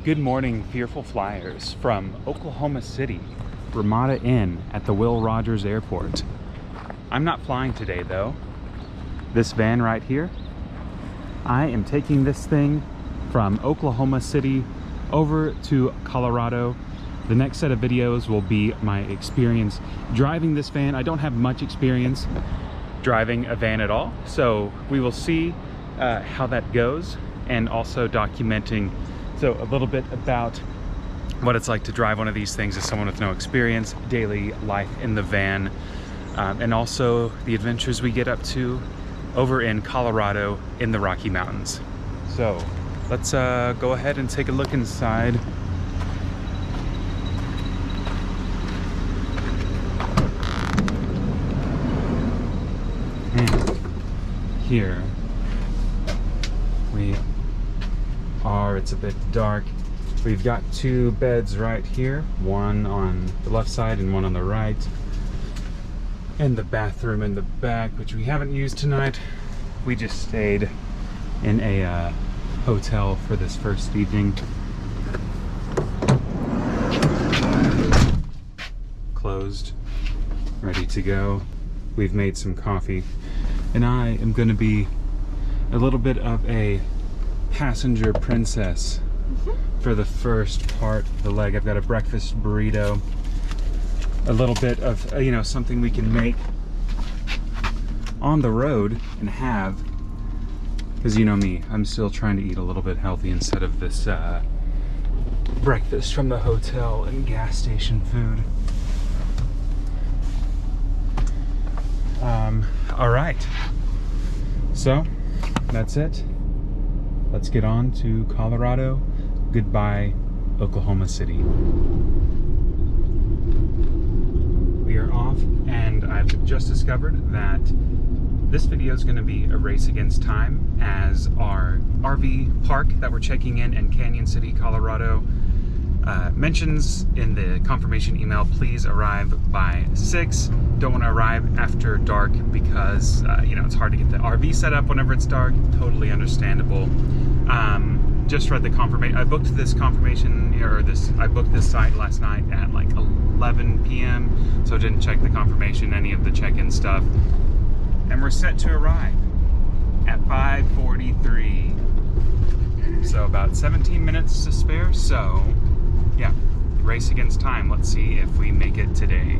Good morning, fearful flyers from Oklahoma City, Ramada Inn at the Will Rogers Airport. I'm not flying today though. This van right here, I am taking this thing from Oklahoma City over to Colorado. The next set of videos will be my experience driving this van. I don't have much experience driving a van at all, so we will see how that goes, and also documenting a little bit about what it's like to drive one of these things as someone with no experience, daily life in the van, and also the adventures we get up to over in Colorado in the Rocky Mountains. So let's go ahead and take a look inside. And here we are. It's a bit dark. We've got two beds right here, one on the left side and one on the right, and the bathroom in the back, which we haven't used tonight. We just stayed in a hotel for this first evening. Closed, ready to go. We've made some coffee, and I am going to be a little bit of a passenger princess for the first part of the leg. I've got a breakfast burrito, a little bit of something we can make on the road and have, because you know me, I'm still trying to eat a little bit healthy instead of this breakfast from the hotel and gas station food. All right, so that's it. Let's get on to Colorado. Goodbye, Oklahoma City. We are off, and I've just discovered that this video is going to be a race against time, as our RV park that we're checking in Canyon City, Colorado, mentions in the confirmation email, please arrive by 6. Don't want to arrive after dark because it's hard to get the RV set up whenever it's dark. Totally understandable. Just read the confirmation. I booked this I booked this site last night at like 11 p.m. so didn't check the confirmation, any of the check-in stuff. And we're set to arrive at 5:43. So about 17 minutes to spare. So yeah, race against time. Let's see if we make it today.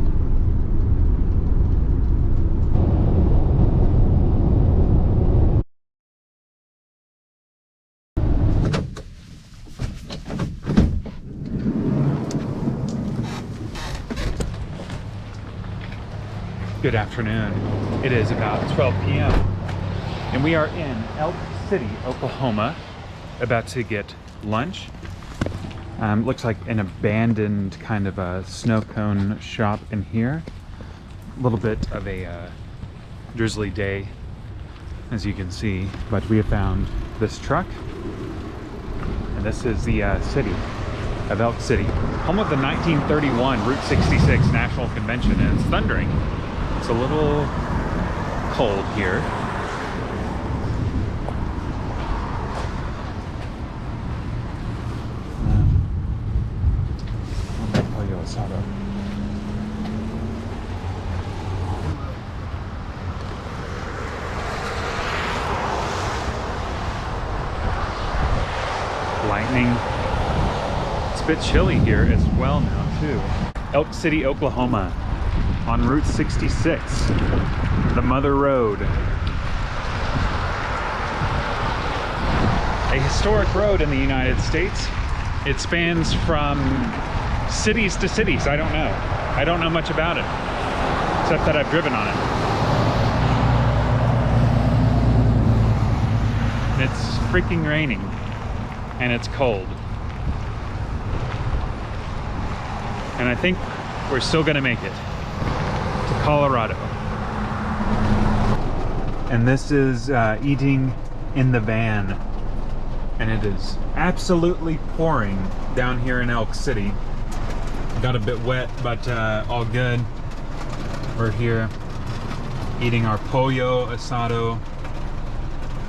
Good afternoon. It is about 12 p.m. and we are in Elk City, Oklahoma, about to get lunch. Looks like an abandoned kind of a snow cone shop in here. A little bit of a drizzly day, as you can see, but we have found this truck, and this is the city of Elk City, home of the 1931 Route 66 National Convention, and it's thundering. It's a little cold here. Lightning. It's a bit chilly here as well now too. Elk City, Oklahoma, on Route 66, the Mother Road. A historic road in the United States. It spans from cities to cities. I don't know. I don't know much about it, except that I've driven on it. It's freaking raining, and it's cold. And I think we're still gonna make it to Colorado. And this is eating in the van, and it is absolutely pouring down here in Elk City. Got a bit wet, but all good. We're here eating our pollo asado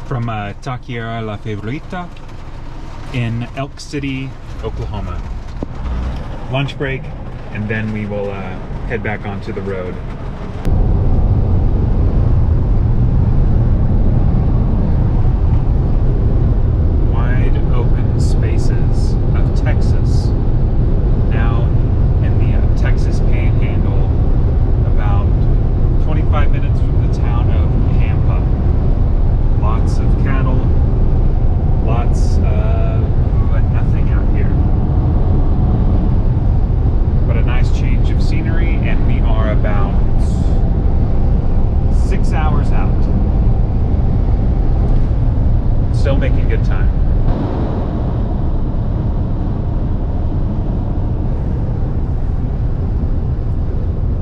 from Taqueria La Favorita. in Elk City, Oklahoma. Lunch break, and then we will head back onto the road. Wide open spaces of Texas. Now in the Texas Panhandle, about 25 minutes from the town of Pampa. Lots of cattle, lots of nothing out here. But a nice change of scenery, and we are about 6 hours out. Still making good time.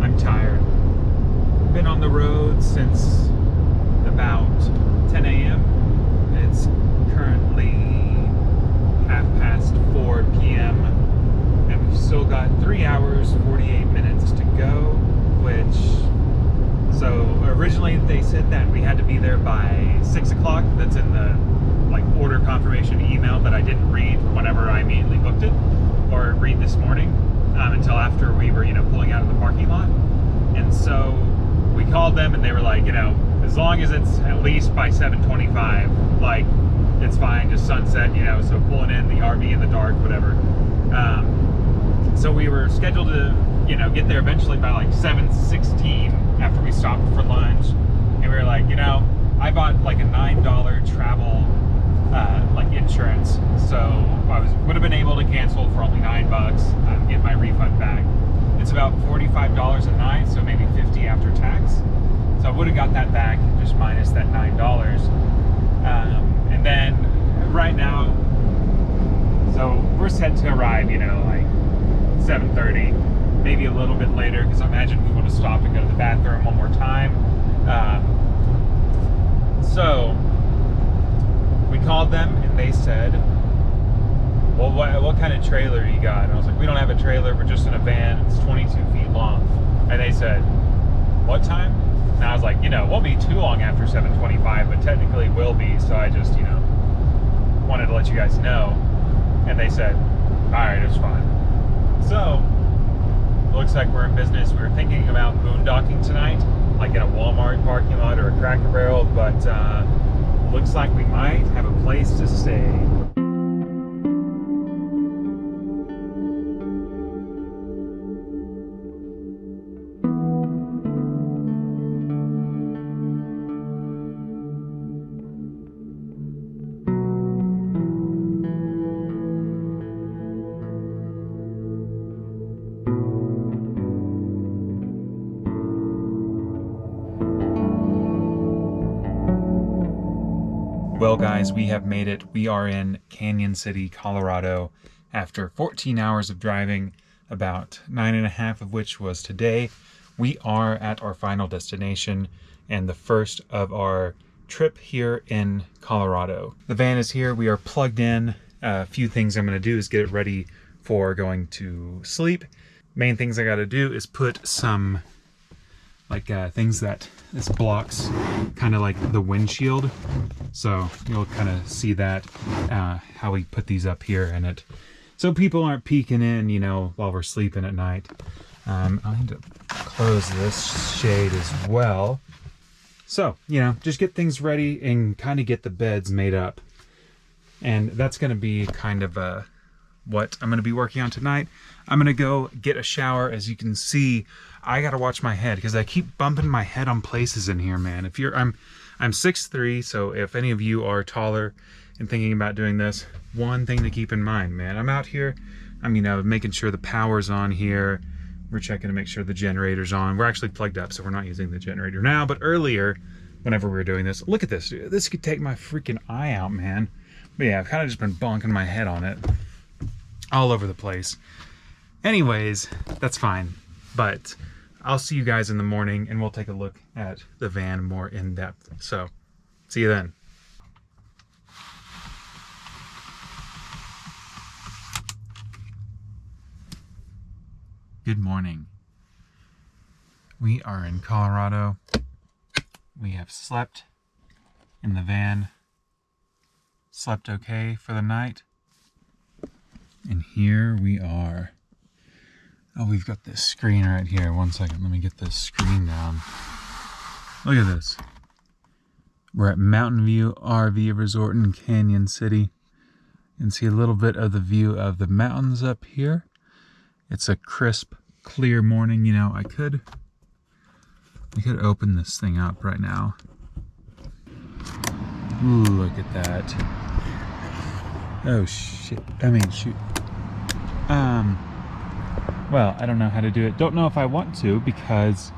I'm tired. Been on the road since about 10 a.m. It's currently 4:30 p.m. and we've still got 3 hours 48 minutes to go, so originally they said that we had to be there by 6 o'clock. That's in the order confirmation email that I didn't read whenever I immediately booked it, or read this morning until after we were pulling out of the parking lot. And so we called them and they were like, as long as it's at least by 7:25, it's fine, just sunset, so pulling in the RV in the dark, whatever. So we were scheduled to, get there eventually by 7:16 after we stopped for lunch. And we were like, I bought a $9 travel, insurance. So I would have been able to cancel for only $9, get my refund back. It's about $45 a night, so maybe $50 after tax. So I would have got that back, just minus that $9. And then right now, so we're set to arrive, 7:30, maybe a little bit later, because I imagine we want to stop and go to the bathroom one more time. So we called them and they said, well, what kind of trailer you got? And I was like, we don't have a trailer, we're just in a van, it's 22 feet long. And they said, what time? And I was like, it won't be too long after 7:25, but technically it will be, so I just, wanted to let you guys know. And they said, alright, it's fine. So, looks like we're in business. We were thinking about boondocking tonight, in a Walmart parking lot or a Cracker Barrel, but looks like we might have a place to stay. Well guys, we have made it. We are in Canyon City, Colorado, after 14 hours of driving, about 9.5 of which was today. We are at our final destination and the first of our trip here in Colorado. The van is here, we are plugged in. A few things I'm gonna do is get it ready for going to sleep. Main things I gotta do is put some things that this blocks kind of like the windshield, so you'll kind of see that how we put these up here, and it so people aren't peeking in while we're sleeping at night. I need to close this shade as well, so just get things ready and kind of get the beds made up. And that's going to be kind of what I'm going to be working on tonight. I'm going to go get a shower. As you can see, I got to watch my head because I keep bumping my head on places in here, man. I'm 6'3", so if any of you are taller and thinking about doing this, one thing to keep in mind, man. I'm out here, I'm making sure the power's on here. We're checking to make sure the generator's on. We're actually plugged up, so we're not using the generator now. But earlier, whenever we were doing this, look at this, dude. This could take my freaking eye out, man. But yeah, I've kind of just been bonking my head on it all over the place. Anyways, that's fine. But I'll see you guys in the morning, and we'll take a look at the van more in depth. So, see you then. Good morning. We are in Colorado. We have slept in the van. Slept okay for the night. And here we are. Oh, we've got this screen right here. One second, let me get this screen down. Look at this. We're at Mountain View RV Resort in Canyon City. You can see a little bit of the view of the mountains up here. It's a crisp, clear morning. You know, I could open this thing up right now. Ooh, look at that. Oh shit. I mean, shoot. Well, I don't know how to do it. Don't know if I want to because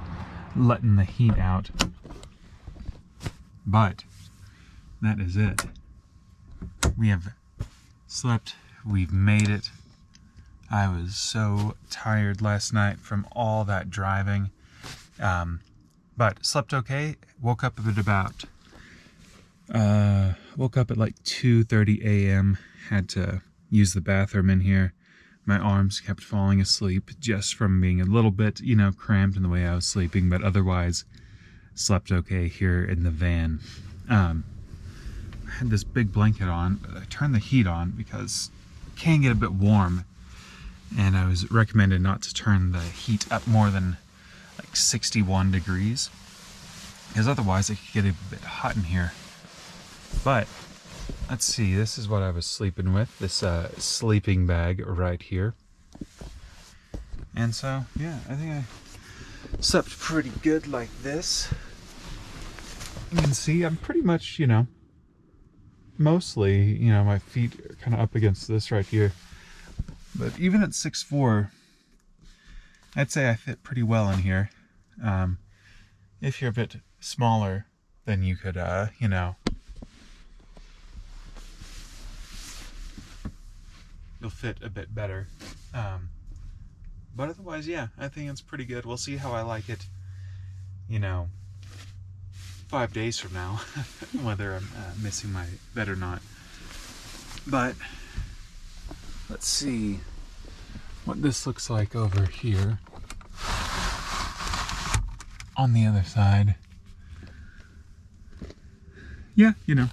letting the heat out. But that is it. We have slept. We've made it. I was so tired last night from all that driving. But slept okay. Woke up at about woke up at like 2:30 a.m. Had to use the bathroom in here. My arms kept falling asleep just from being a little bit, you know, cramped in the way I was sleeping, but otherwise slept okay here in the van. I had this big blanket on, but I turned the heat on because it can get a bit warm, and I was recommended not to turn the heat up more than like 61 degrees because otherwise it could get a bit hot in here. But let's see, this is what I was sleeping with, this sleeping bag right here. And so, yeah, I think I slept pretty good like this. You can see I'm pretty much, you know, mostly, you know, my feet are kind of up against this right here. But even at 6'4", I'd say I fit pretty well in here. If you're a bit smaller, then you could, you know, you'll fit a bit better. But otherwise, yeah, I think it's pretty good. We'll see how I like it, you know, 5 days from now, whether I'm missing my bed or not. But let's see what this looks like over here on the other side. Yeah, you know,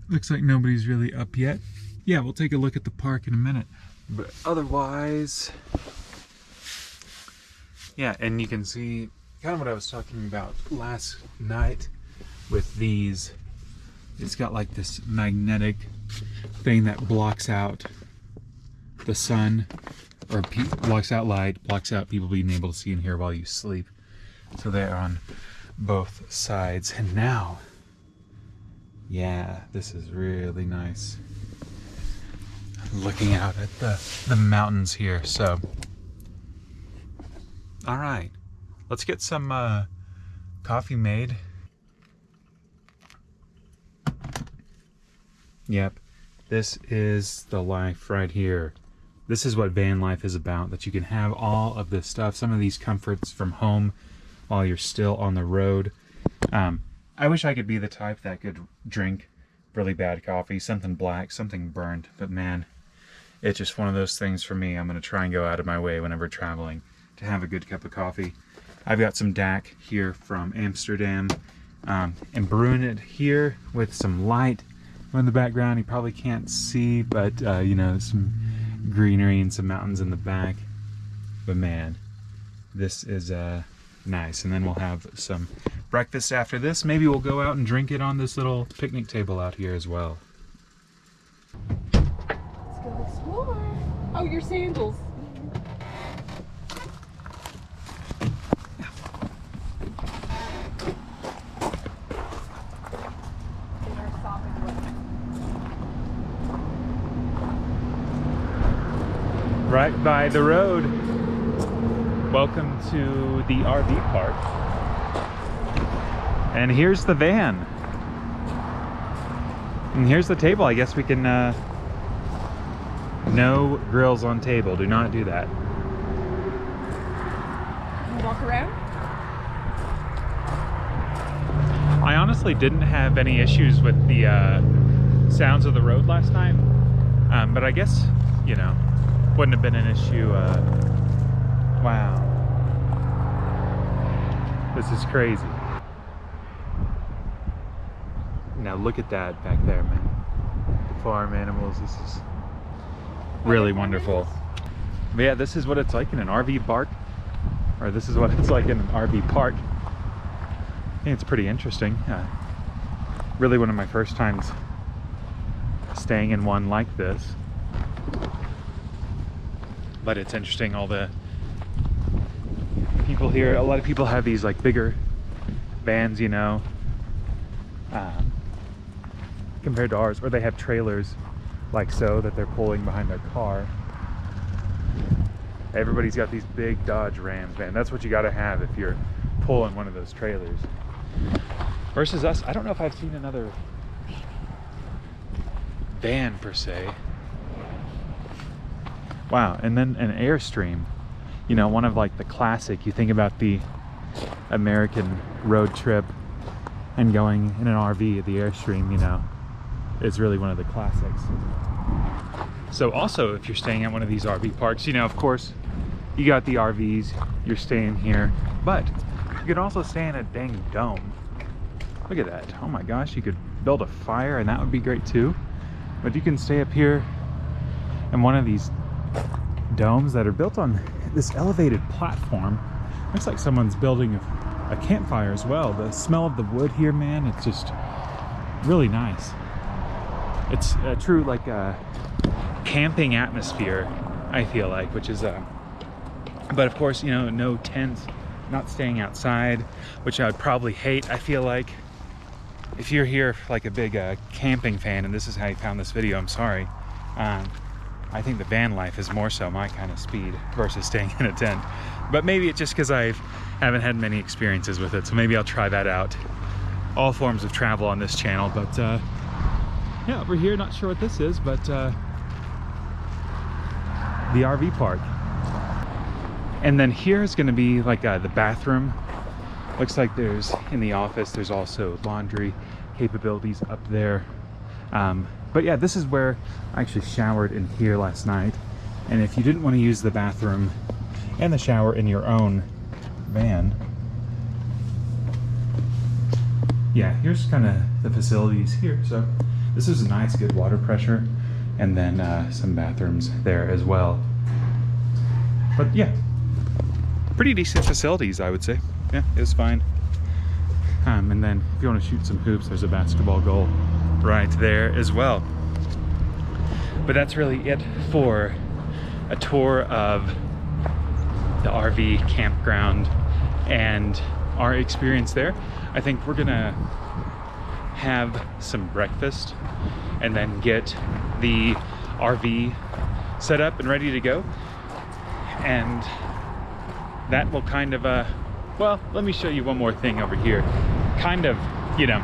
looks like nobody's really up yet. Yeah, we'll take a look at the park in a minute. But otherwise, yeah, and you can see kind of what I was talking about last night with these. It's got like this magnetic thing that blocks out the sun, or blocks out light, blocks out people being able to see and hear while you sleep. So they're on both sides. And now, yeah, this is really nice. Looking out at the mountains here. So, all right, let's get some coffee made. Yep, this is the life right here. This is what van life is about, that you can have all of this stuff, some of these comforts from home while you're still on the road. I wish I could be the type that could drink really bad coffee, something black, something burnt, but man, it's just one of those things for me. I'm going to try and go out of my way whenever traveling to have a good cup of coffee. I've got some DAC here from Amsterdam, and brewing it here with some light in the background. You probably can't see, but you know, some greenery and some mountains in the back. But man, this is nice. And then we'll have some breakfast after this. Maybe we'll go out and drink it on this little picnic table out here as well. Let's go explore. Oh, your sandals. Right by the road. Welcome to the RV park. And here's the van. And here's the table. I guess we can, no grills on table. Do not do that. Walk around? I honestly didn't have any issues with the sounds of the road last night. But I guess, you know, wouldn't have been an issue. Wow. This is crazy. Now look at that back there, man. The farm animals, this is really wonderful. But yeah, this is what it's like in an RV park, or this is what it's like in an RV park. I think it's pretty interesting. Really one of my first times staying in one like this. But it's interesting, all the people here. A lot of people have these like bigger vans, you know, compared to ours, or they have trailers like so that they're pulling behind their car. Everybody's got these big Dodge Rams, man. That's what you got to have if you're pulling one of those trailers. Versus us, I don't know if I've seen another van per se. Wow, and then an Airstream, you know, one of like the classic. You think about the American road trip and going in an RV, the Airstream, you know, is really one of the classics. So also, if you're staying at one of these RV parks, you know, of course, you got the RVs, you're staying here, but you could also stay in a dang dome. Look at that. Oh my gosh, you could build a fire and that would be great too. But you can stay up here in one of these domes that are built on this elevated platform. Looks like someone's building a campfire as well. The smell of the wood here, man, it's just really nice. It's a true like camping atmosphere, I feel like, which is but of course, you know, no tents, not staying outside, which I would probably hate. I feel like if you're here like a big camping fan and this is how you found this video, I'm sorry. I think the van life is more so my kind of speed versus staying in a tent. But maybe it's just because I haven't had many experiences with it, so maybe I'll try that out. All forms of travel on this channel, but yeah, over here, not sure what this is, but the RV park. And then here is going to be like the bathroom. Looks like there's, in the office, there's also laundry capabilities up there. But yeah, this is where I actually showered in here last night. And if you didn't want to use the bathroom and the shower in your own van, yeah, here's kind of the facilities here. So this is a nice, good water pressure, and then some bathrooms there as well. But yeah, pretty decent facilities, I would say. Yeah, it was fine. And then if you want to shoot some hoops, there's a basketball goal right there as well. But that's really it for a tour of the RV campground and our experience there. I think we're gonna have some breakfast and then get the RV set up and ready to go. And that will kind of, well, let me show you one more thing over here. Kind of, you know,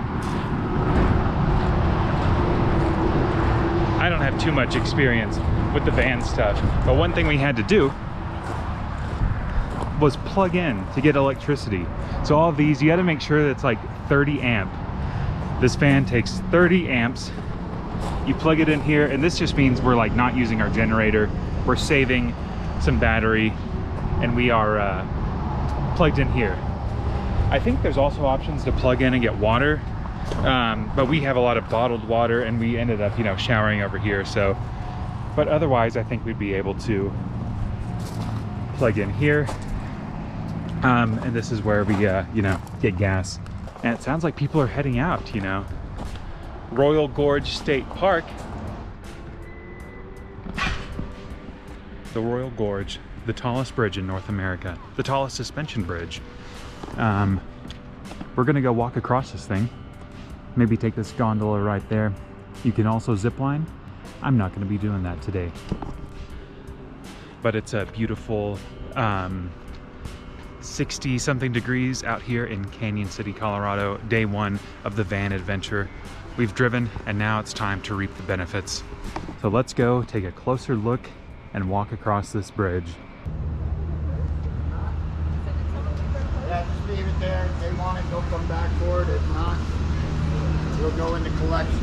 I don't have too much experience with the van stuff, but one thing we had to do was plug in to get electricity. So all of these, you got to make sure that it's like 30 amp. This fan takes 30 amps. You plug it in here, and this just means we're like not using our generator. We're saving some battery, and we are plugged in here. I think there's also options to plug in and get water, but we have a lot of bottled water, and we ended up, you know, showering over here. So, but otherwise, I think we'd be able to plug in here. And this is where we, you know, get gas. And it sounds like people are heading out, you know. Royal Gorge State Park. The Royal Gorge, the tallest bridge in North America, the tallest suspension bridge. We're gonna go walk across this thing. Maybe take this gondola right there. You can also zip line. I'm not gonna be doing that today. But it's a beautiful 60 something degrees out here in Canyon City, Colorado. Day one of the van adventure. We've driven, and now it's time to reap the benefits. So let's go take a closer look and walk across this bridge. Yeah, just leave it there. If they want it, they'll come back for it. If not, it'll go into collection.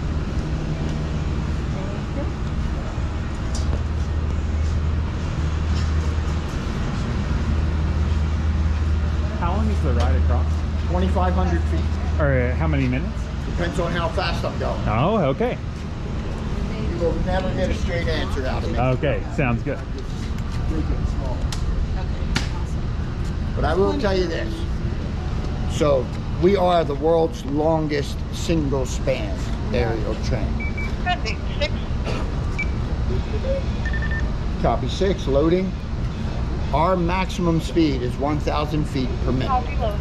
How long is the ride across? 2,500 feet. Or how many minutes? Depends on how fast I'm going. Oh, okay. You will never get a straight answer out of me. Okay, sounds good. But I will tell you this. So we are the world's longest single span aerial train. Copy 6, loading. Our maximum speed is 1,000 feet per minute.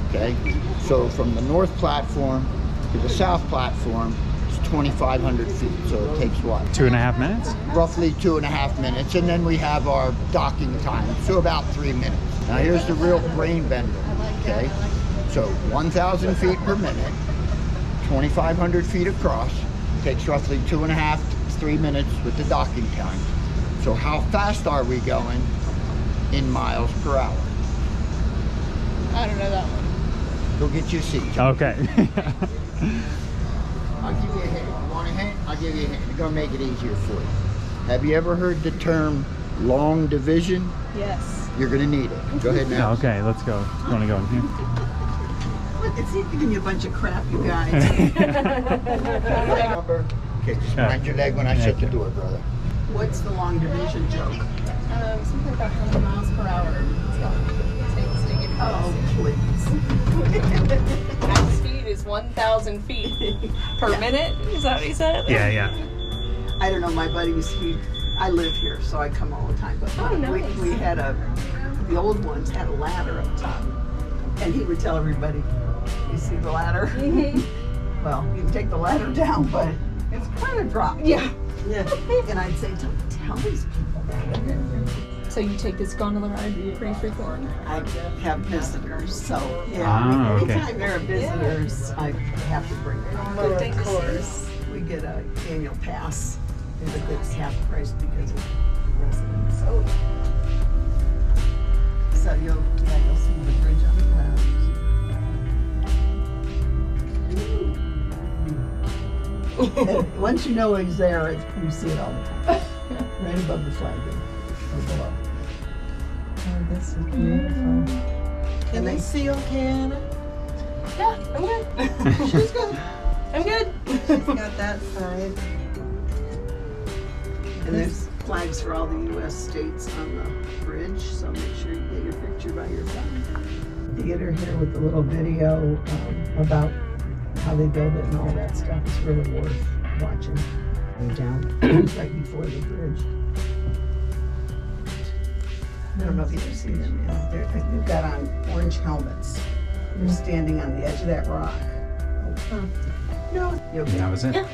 Okay, so from the north platform to the south platform is 2,500 feet. So it takes what? 2.5 minutes? Roughly 2.5 minutes, and then we have our docking time, so about 3 minutes. Now here's the real brain bender. Okay, so 1,000 feet per minute, 2,500 feet across, takes roughly 2.5 to 3 minutes with the docking time. So how fast are we going in miles per hour? I don't know that one. Go get you a seat. Okay. I'll give you a hint. You want a hint? I'll give you a hint. It's gonna make it easier for you. Have you ever heard the term long division? Yes. You're gonna need it. Go ahead now. Okay, let's go. You want to go in here? What? It's giving you a bunch of crap, you guys. Number. Okay, just mind your leg when I shut the door, brother. What's the long division joke? Something about 100 miles per hour. Oh, please. Max speed is 1,000 feet per minute. Is that what he said? Yeah. I don't know, my buddies, I live here, so I come all the time. But Oh, nice. we had the old ones had a ladder up top. And he would tell everybody, you see the ladder? Well, you can take the ladder down, but it's kind of dropped. Yeah. Yeah. And I'd say, don't tell these people that. So you take this gondola ride pretty frequently? I have visitors, so yeah. Ah, okay. Anytime there are visitors, I have to bring them. Good thing to course, we get an annual pass. It's a good half price because of residents. So you'll see the bridge on the clouds. And once you know he's there, you see it all the time. Right above the flag or below. Oh, this is beautiful. Can they see okay, Anna? Yeah, I'm good. She's good. I'm good. She's got that side. And there's flags for all the U.S. states on the bridge, so make sure you get your picture by your phone. Theater here with a little video about how they build it and all that stuff. It's really worth watching. Way down right before the bridge. I don't know if you ever see them. Yeah. They've got on orange helmets. They're standing on the edge of that rock. No, you okay? That was it. Yeah,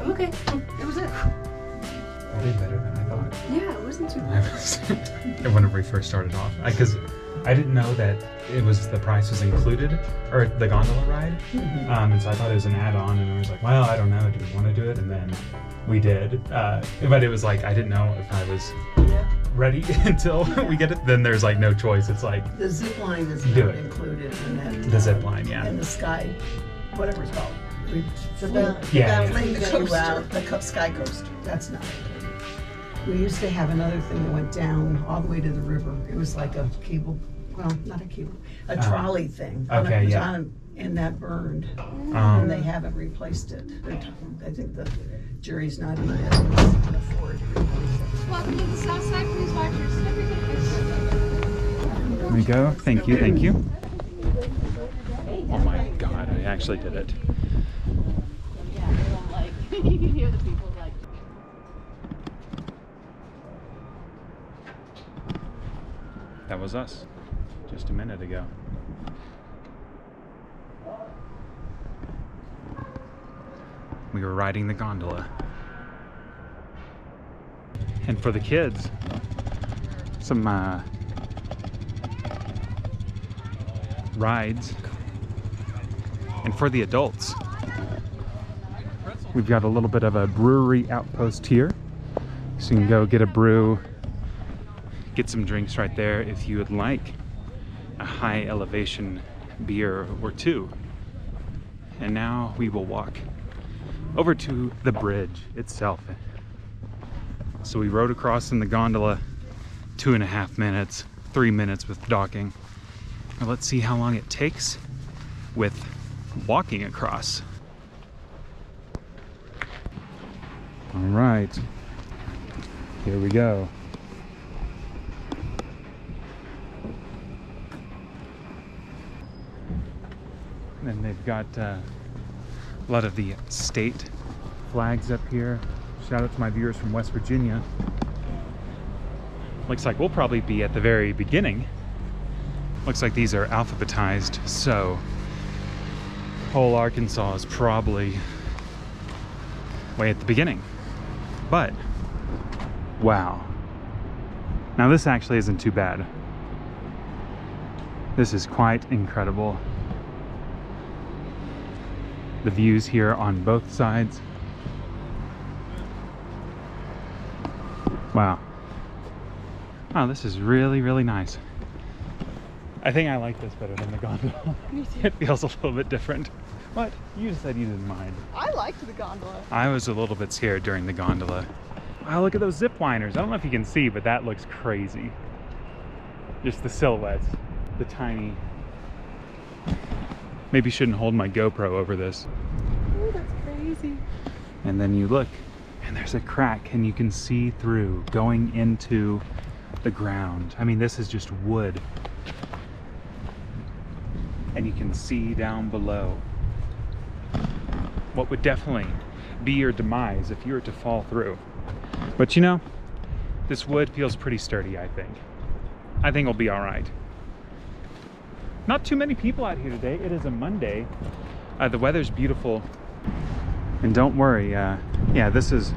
I'm okay. That was it. I did better than I thought. Yeah, it wasn't too Whenever we first started off, because I didn't know that the price was included, or the gondola ride, and so I thought it was an add-on, and I was like, well, I don't know, do we want to do it? And then we did, but it was like I didn't know if I was ready until we get it. Then there's like no choice. It's like The zip line is Do not it. included in that. the zip line, yeah. And the sky, whatever it's called. Yeah. The sky coaster. That's not included. We used to have another thing that went down all the way to the river. It was like a cable, well, not a cable, a trolley thing. Okay, It was yeah. and that burned. And they Um, haven't replaced it. I think the jury's not even able to afford to replace it. Welcome to the south side. Please watch your step. there we go. Thank you. Thank you. Oh my God! I actually did it. You hear the people like. That was us, just a minute ago. We were riding the gondola. And for the kids, some rides. And for the adults, we've got a little bit of a brewery outpost here. So you can go get a brew, get some drinks right there if you would like a high elevation beer or two. And now we will walk over to the bridge itself. So we rode across in the gondola 2.5 minutes, 3 minutes with docking. Now let's see how long it takes with walking across. All right, Here we go. And they've got a lot of the state flags up here. Shout out to my viewers from West Virginia. Looks like we'll probably be at the very beginning. Looks like these are alphabetized, so whole Arkansas is probably way at the beginning. But wow. Now this actually isn't too bad. This is quite incredible. The views here on both sides. Wow. Wow, this is really, really nice. I think I like this better than the gondola. Me too. It feels a little bit different. What? You just said you didn't mind. I liked the gondola. I was a little bit scared during the gondola. Wow, look at those zip liners. I don't know if you can see, but that looks crazy. Just the silhouettes, the tiny. Maybe shouldn't hold my GoPro over this. Oh, that's crazy. And then you look, and there's a crack, and you can see through going into the ground. I mean, this is just wood. And you can see down below what would definitely be your demise if you were to fall through. But you know, this wood feels pretty sturdy, I think. I think it'll be all right. Not too many people out here today. It is a Monday. The weather's beautiful. And don't worry, yeah, this is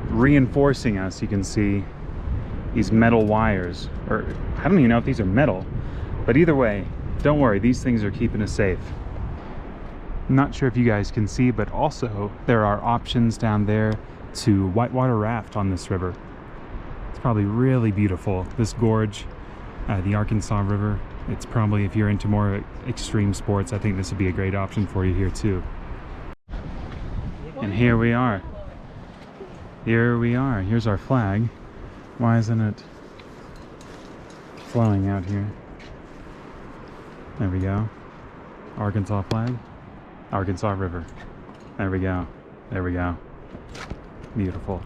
reinforcing us. You can see these metal wires, or I don't even know if these are metal, but either way, don't worry, these things are keeping us safe. I'm not sure if you guys can see, but also there are options down there to whitewater raft on this river. It's probably really beautiful. This gorge, the Arkansas River, it's probably, if you're into more extreme sports, I think this would be a great option for you here too. And here we are. Here we are. Here's our flag. Why isn't it flowing out here? There we go. Arkansas flag. Arkansas River. There we go. There we go. Beautiful.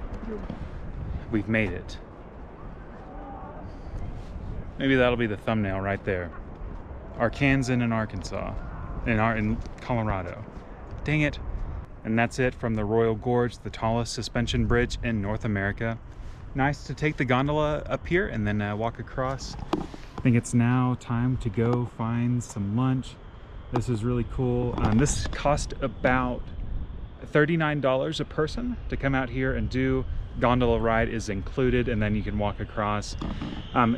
We've made it. Maybe that'll be the thumbnail right there. Arkansan in Arkansas. In Colorado. Dang it. And that's it from the Royal Gorge, the tallest suspension bridge in North America. Nice to take the gondola up here and then walk across. I think it's now time to go find some lunch. This is really cool. This cost about $39 a person to come out here and do. Gondola ride is included, and then you can walk across.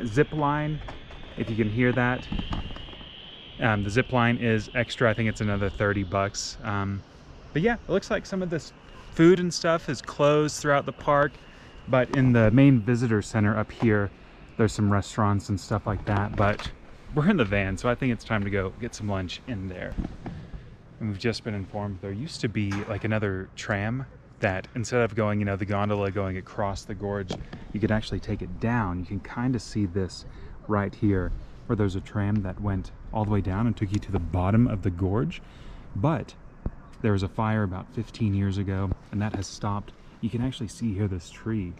Zip line, if you can hear that. The zip line is extra. I think it's another 30 bucks. But yeah, it looks like some of this food and stuff is closed throughout the park, but in the main visitor center up here, there's some restaurants and stuff like that. But we're in the van, so I think it's time to go get some lunch in there. And we've just been informed there used to be like another tram that instead of going, you know, the gondola going across the gorge, you could actually take it down. You can kind of see this right here, where there's a tram that went all the way down and took you to the bottom of the gorge. But there was a fire about 15 years ago, and that has stopped. You can actually see here this tree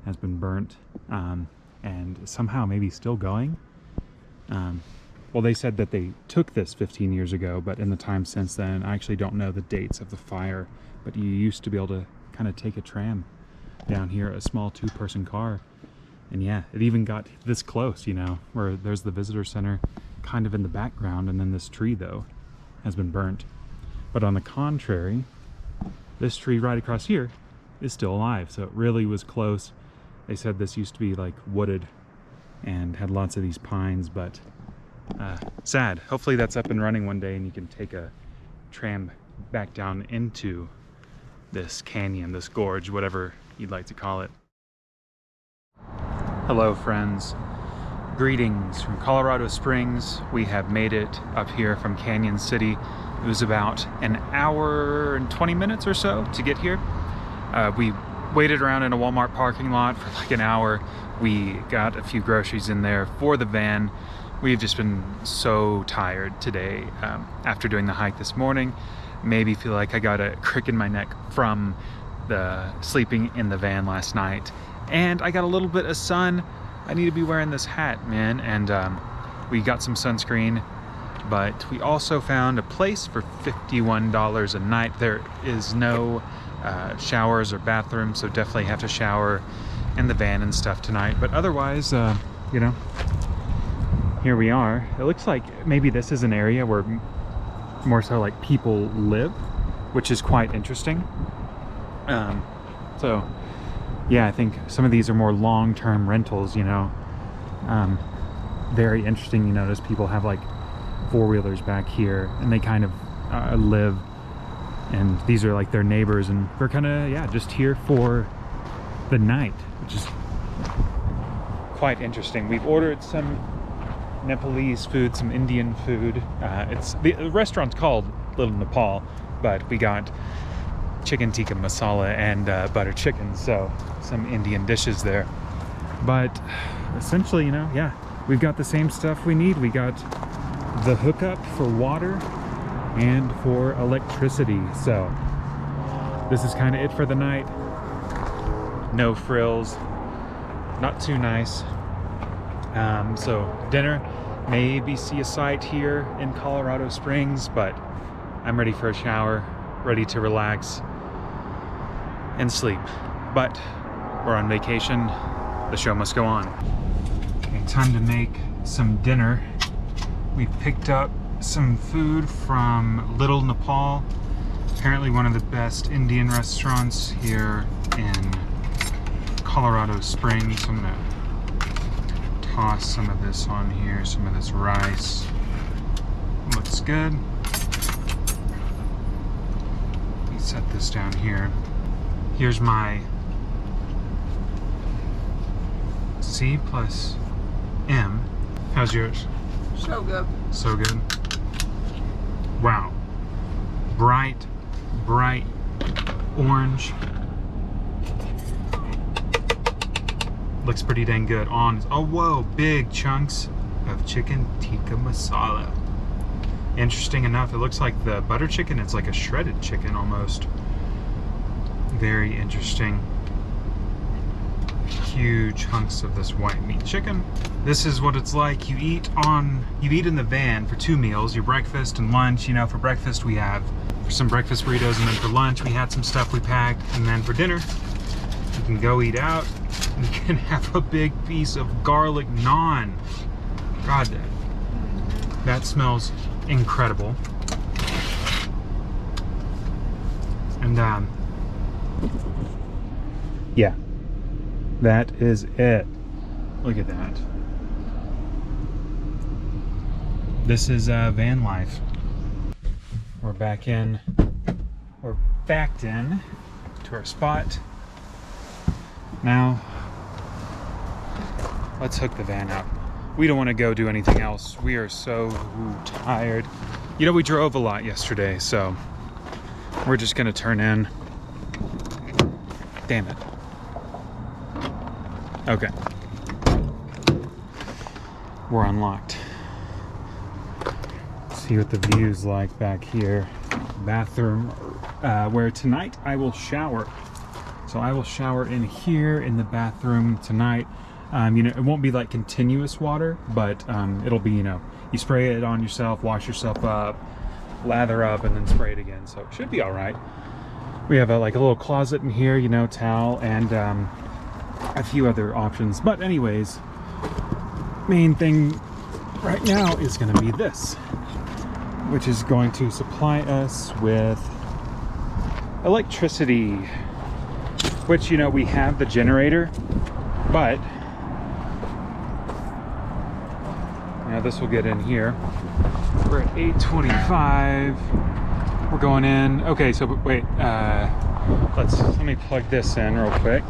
has been burnt, and somehow maybe still going. Well, they said that they took this 15 years ago, but in the time since then, I actually don't know the dates of the fire, but you used to be able to kind of take a tram down here, a small two-person car. And yeah, it even got this close, you know, where there's the visitor center kind of in the background, and then this tree, though, has been burnt. But on the contrary, this tree right across here is still alive, so it really was close. They said this used to be like wooded and had lots of these pines, but sad. Hopefully that's up and running one day and you can take a tram back down into this canyon, this gorge, whatever you'd like to call it. Hello friends, greetings from Colorado Springs. We have made it up here from Canyon City. It was about an hour and 20 minutes or so to get here. We waited around in a Walmart parking lot for like an hour. We got a few groceries in there for the van. We've just been so tired today after doing the hike this morning. Maybe feel like I got a crick in my neck from the sleeping in the van last night. And I got a little bit of sun. I need to be wearing this hat, man. And we got some sunscreen, but we also found a place for $51 a night. There is no showers or bathrooms, so definitely have to shower in the van and stuff tonight. But otherwise, you know, here we are. It looks like maybe this is an area where more so like people live, which is quite interesting. So yeah, I think some of these are more long-term rentals, you know. Very interesting, you notice people have like four-wheelers back here and they kind of live, and these are like their neighbors, and we're kind of, yeah, just here for the night, which is quite interesting. We've ordered some Nepalese food, some Indian food. The restaurant's called Little Nepal, but we got chicken tikka masala and butter chicken, so some Indian dishes there. But essentially, you know, yeah, we've got the same stuff we need. We got the hookup for water and for electricity, so this is kind of it for the night. No frills, not too nice. So dinner, maybe see a sight here in Colorado Springs, but I'm ready for a shower, ready to relax and sleep. But we're on vacation, the show must go on. Okay, time to make some dinner. We picked up some food from Little Nepal, apparently one of the best Indian restaurants here in Colorado Springs. I'm gonna toss some of this on here, some of this rice. Looks good. Let me set this down here. Here's my C plus M. How's yours? So good. So good. Wow. Bright orange. Looks pretty dang good on. Oh, whoa, big chunks of chicken tikka masala. Interesting enough, it looks like the butter chicken, it's like a shredded chicken almost. Very interesting. Huge hunks of this white meat chicken. This is what it's like. You eat in the van for 2 meals, your breakfast and lunch. You know, for breakfast we have some breakfast burritos, and then for lunch we had some stuff we packed, and then for dinner you can go eat out. You can have a big piece of garlic naan. God, that smells incredible. And yeah, that is it. Look at that. This is van life. We're backed in to our spot. Now, let's hook the van up. We don't want to go do anything else. We are so tired. You know, we drove a lot yesterday, so we're just gonna turn in. Damn it. Okay. We're unlocked. See what the view's like back here. Bathroom, where tonight I will shower. So I will shower in here in the bathroom tonight. You know, it won't be like continuous water, but it'll be, you know, you spray it on yourself, wash yourself up, lather up, and then spray it again. So it should be all right. We have like a little closet in here, you know, towel, and a few other options. But anyways, main thing right now is going to be this, which is going to supply us with electricity, which, you know, we have the generator, but you know, this will get in here. We're at 8:25. We're going in. Okay, so wait, let me plug this in real quick.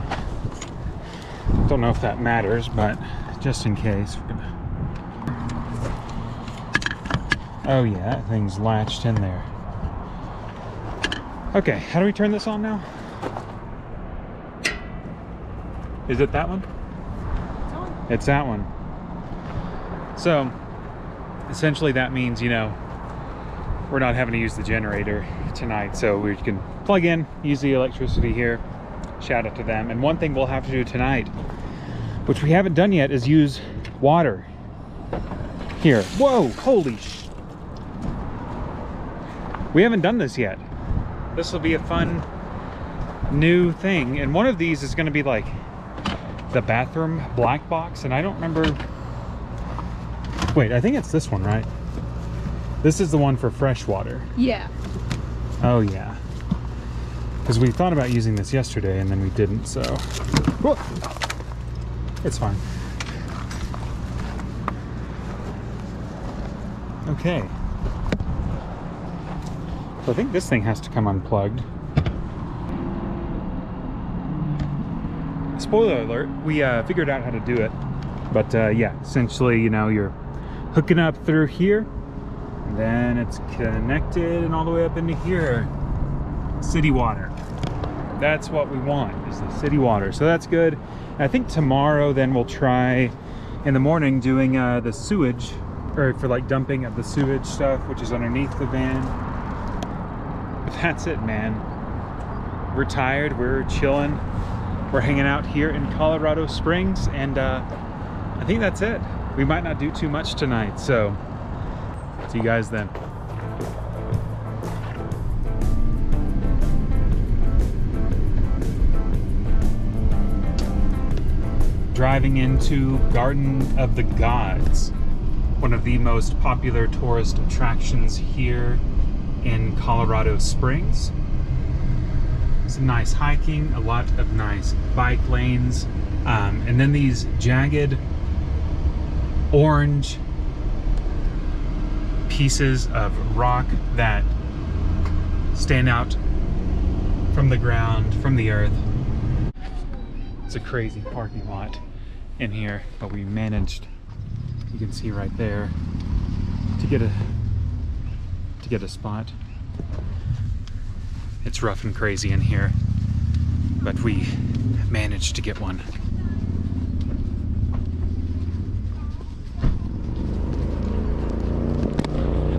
Don't know if that matters, but just in case, we're gonna. Oh yeah, that thing's latched in there. Okay, how do we turn this on now? Is it that one? It's that one. So essentially that means, you know, we're not having to use the generator tonight, so we can plug in, use the electricity here, shout out to them. And one thing we'll have to do tonight, which we haven't done yet, is use water here. Whoa, holy we haven't done this yet. This will be a fun new thing. And one of these is going to be like the bathroom black box. And I don't remember. Wait, I think it's this one, right? This is the one for fresh water. Yeah. Oh yeah. Because we thought about using this yesterday and then we didn't, so. Whoa. It's fine. Okay. So I think this thing has to come unplugged. Spoiler alert, we figured out how to do it. But yeah, essentially, you know, you're hooking up through here, and then it's connected and all the way up into here. City water. That's what we want, is the city water. So that's good. And I think tomorrow then we'll try in the morning doing the sewage, or for like dumping of the sewage stuff, which is underneath the van. But that's it, man. We're tired, we're chilling. We're hanging out here in Colorado Springs, and I think that's it. We might not do too much tonight, so see you guys then. Driving into Garden of the Gods, one of the most popular tourist attractions here in Colorado Springs. Some nice hiking, a lot of nice bike lanes, and then these jagged orange pieces of rock that stand out from the ground, from the earth. It's a crazy parking lot in here, but we managed, you can see right there, to get a spot. It's rough and crazy in here, but we managed to get one.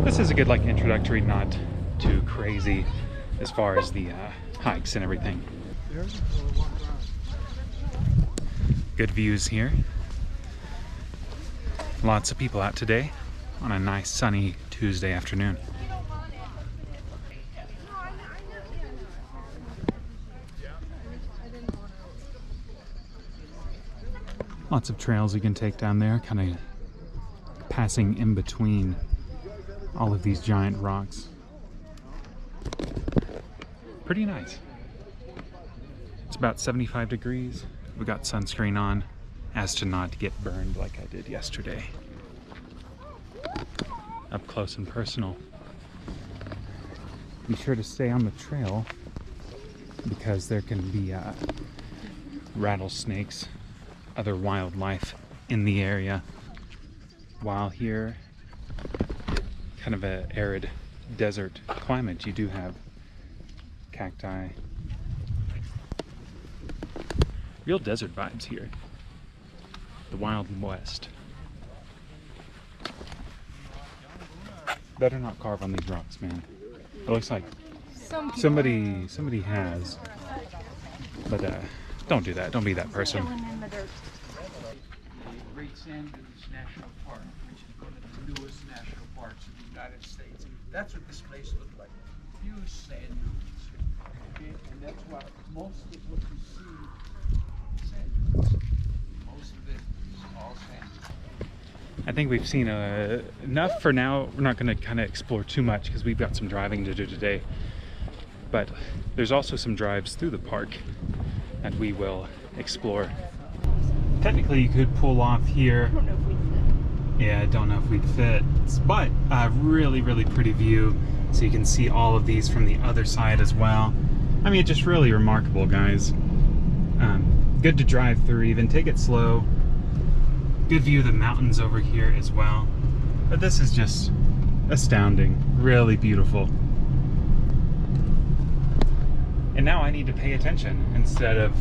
This is a good like introductory, not too crazy as far as the hikes and everything. Good views here. Lots of people out today on a nice sunny Tuesday afternoon. Lots of trails you can take down there, kind of passing in between all of these giant rocks. Pretty nice. It's about 75 degrees. We got sunscreen on, as to not get burned like I did yesterday. Up close and personal. Be sure to stay on the trail because there can be rattlesnakes, other wildlife in the area. While here, kind of an arid desert climate, you do have cacti. Real desert vibes here. The Wild West. Better not carve on these rocks, man. It looks like somebody has. But don't do that. Don't be that person. Great Sand Dunes National Park, which is one of the newest national parks in the United States. And that's what this place looked like. Huge sand dunes. Okay? And that's what most of what you see, sand dunes. Most of it is all sand dunes. I think we've seen enough for now. We're not going to kind of explore too much because we've got some driving to do today. But there's also some drives through the park that we will explore. Technically, you could pull off here. I don't know if we'd fit. Yeah, I don't know if we'd fit. But a really, really pretty view. So you can see all of these from the other side as well. I mean, it's just really remarkable, guys. Good to drive through even. Take it slow. Good view of the mountains over here as well. But this is just astounding. Really beautiful. And now I need to pay attention instead of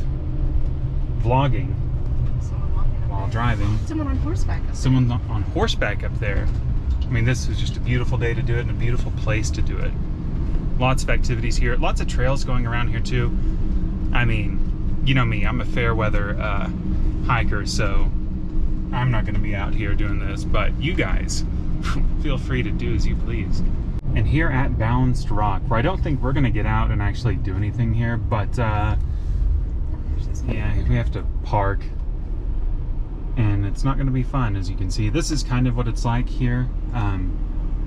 vlogging while driving. Someone on horseback. Someone on horseback up there. I mean, this is just a beautiful day to do it and a beautiful place to do it. Lots of activities here. Lots of trails going around here too. I mean, you know me, I'm a fair weather hiker, so I'm not gonna be out here doing this, but you guys, feel free to do as you please. And here at Balanced Rock, where I don't think we're gonna get out and actually do anything here, but yeah, we have to park. And it's not gonna be fun, as you can see. This is kind of what it's like here.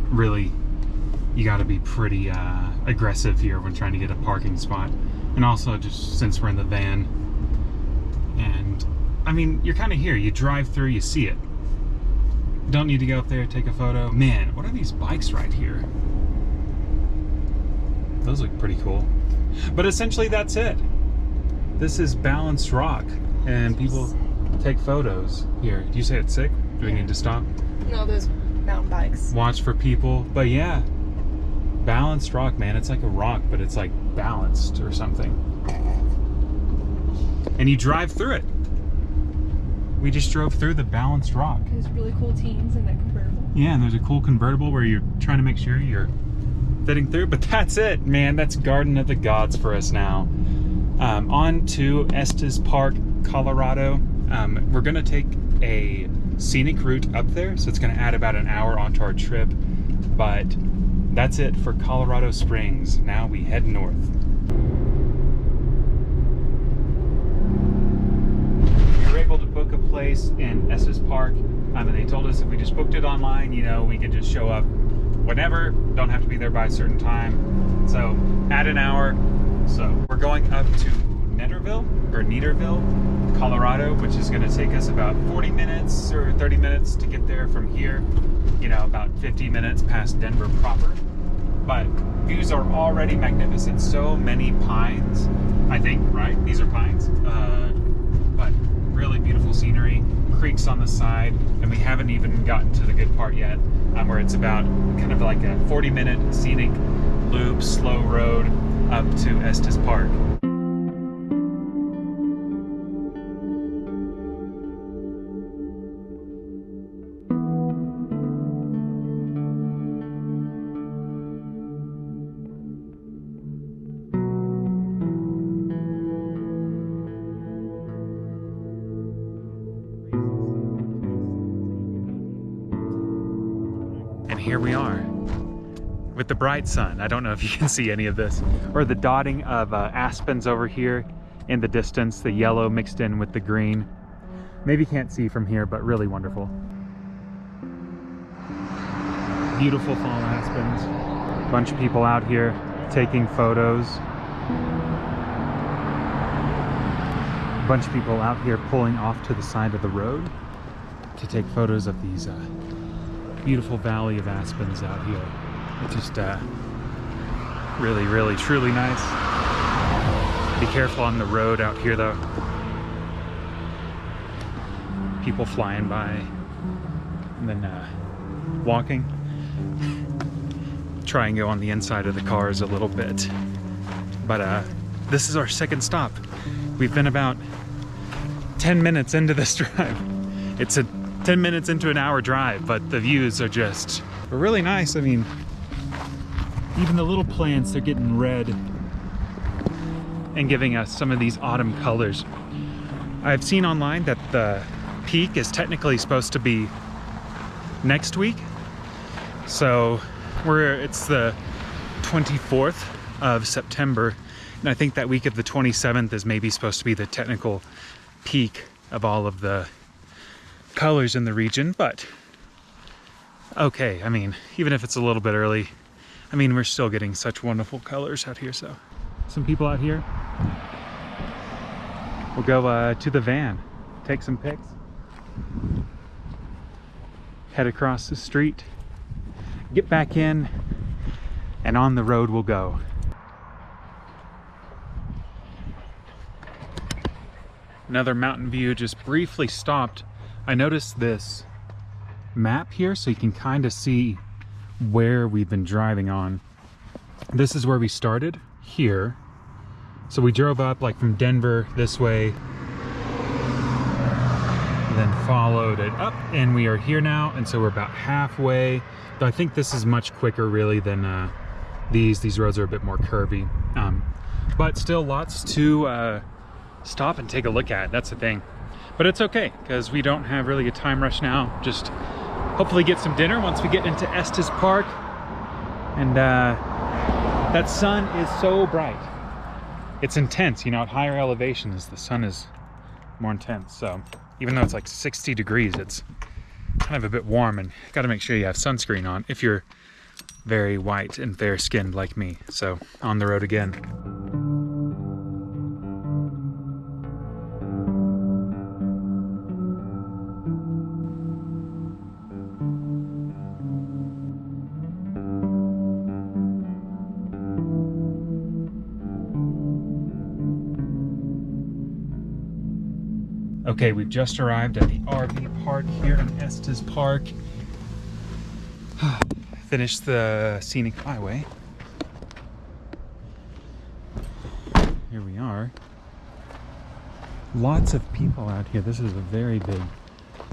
Really, you gotta be pretty aggressive here when trying to get a parking spot. And also, just since we're in the van, and I mean, you're kind of here. You drive through, you see it. Don't need to go up there, take a photo. Man, what are these bikes right here? Those look pretty cool. But essentially, that's it. This is Balanced Rock, and people take photos here. Do you say it's sick? Do we need to stop? No, those mountain bikes. Watch for people. But yeah, Balanced Rock, man. It's like a rock, but it's like balanced or something. And you drive through it. We just drove through the Balanced Rock. There's really cool teens in that convertible. Yeah, and there's a cool convertible where you're trying to make sure you're fitting through. But that's it, man. That's Garden of the Gods for us now. On to Estes Park, Colorado. We're gonna take a scenic route up there, so it's gonna add about an hour onto our trip. But that's it for Colorado Springs. Now we head north. We were able to book a place in Estes Park, and they told us if we just booked it online, you know, we could just show up whenever, don't have to be there by a certain time. So add an hour. So we're going up to Neederville, Colorado, which is going to take us about 40 minutes or 30 minutes to get there from here. You know, about 50 minutes past Denver proper. But views are already magnificent. So many pines, I think, right? These are pines. But really beautiful scenery, creeks on the side, and we haven't even gotten to the good part yet, where it's about kind of like a 40-minute scenic loop, slow road up to Estes Park. And here we are with the bright sun. I don't know if you can see any of this, or the dotting of aspens over here in the distance, the yellow mixed in with the green. Maybe you can't see from here, but really wonderful. Beautiful fall aspens. A bunch of people out here taking photos. A bunch of people out here pulling off to the side of the road to take photos of these beautiful valley of aspens out here. It's just really, really, truly nice. Be careful on the road out here though. People flying by and then walking. Try and go on the inside of the cars a little bit. But this is our second stop. We've been about 10 minutes into this drive. It's a 10 minutes into an hour drive, but the views are just really nice. I mean, even the little plants, they're getting red and giving us some of these autumn colors. I've seen online that the peak is technically supposed to be next week. So it's the 24th of September. And I think that week of the 27th is maybe supposed to be the technical peak of all of the colors in the region, but okay, I mean, even if it's a little bit early, I mean, we're still getting such wonderful colors out here. So some people out here. We'll go to the van, take some pics, head across the street, get back in, and on the road we'll go. Another mountain view, just briefly stopped. I noticed this map here, so you can kind of see where we've been driving on. This is where we started, here. So we drove up like from Denver this way, then followed it up, and we are here now, and so we're about halfway. Though I think this is much quicker really than these roads are a bit more curvy. But still lots to stop and take a look at. That's the thing. But it's okay, because we don't have really a time rush now. Just hopefully get some dinner once we get into Estes Park. And that sun is so bright. It's intense, you know, at higher elevations, the sun is more intense. So even though it's like 60 degrees, it's kind of a bit warm, and got to make sure you have sunscreen on if you're very white and fair skinned like me. So on the road again. Okay, we've just arrived at the RV park here in Estes Park. Finished the scenic highway. Here we are. Lots of people out here. This is a very big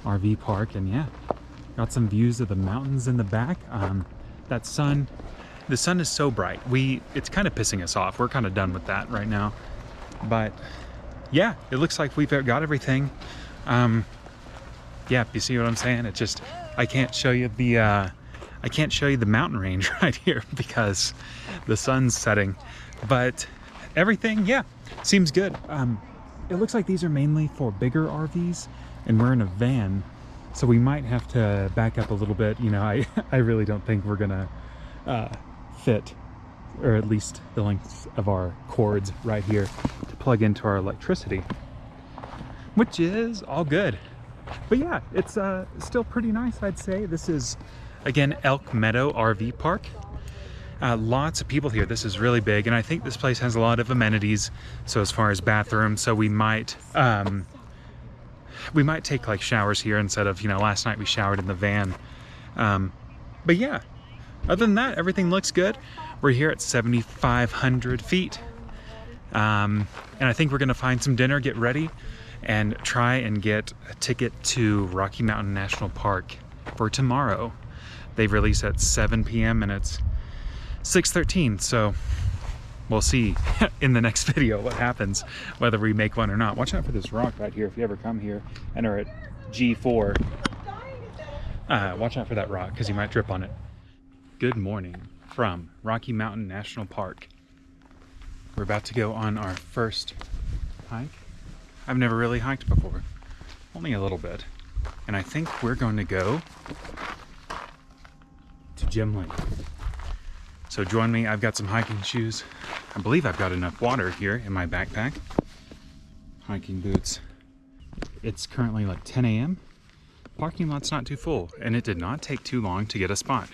RV park, and yeah, got some views of the mountains in the back. The sun is so bright. It's kind of pissing us off. We're kind of done with that right now, but yeah, it looks like we've got everything. Yeah, you see what I'm saying? It's just, I can't show you the mountain range right here because the sun's setting, but everything, yeah, seems good. It looks like these are mainly for bigger RVs, and we're in a van, so we might have to back up a little bit. You know, I really don't think we're gonna fit, or at least the length of our cords right here to plug into our electricity, which is all good. But yeah, it's still pretty nice, I'd say. This is, again, Elk Meadow RV Park. Lots of people here. This is really big, and I think this place has a lot of amenities. So as far as bathrooms, so we might take like showers here instead of, you know, last night we showered in the van. But yeah, other than that, everything looks good. We're here at 7,500 feet. And I think we're gonna find some dinner, get ready, and try and get a ticket to Rocky Mountain National Park for tomorrow. They've released at 7 p.m. and it's 6:13, so we'll see in the next video what happens, whether we make one or not. Watch out for this rock right here if you ever come here and are at G4. Watch out for that rock because you might trip on it. Good morning from Rocky Mountain National Park. We're about to go on our first hike. I've never really hiked before, only a little bit. And I think we're going to go to Gem Lake. So join me. I've got some hiking shoes. I believe I've got enough water here in my backpack. Hiking boots. It's currently like 10 a.m. Parking lot's not too full, and it did not take too long to get a spot.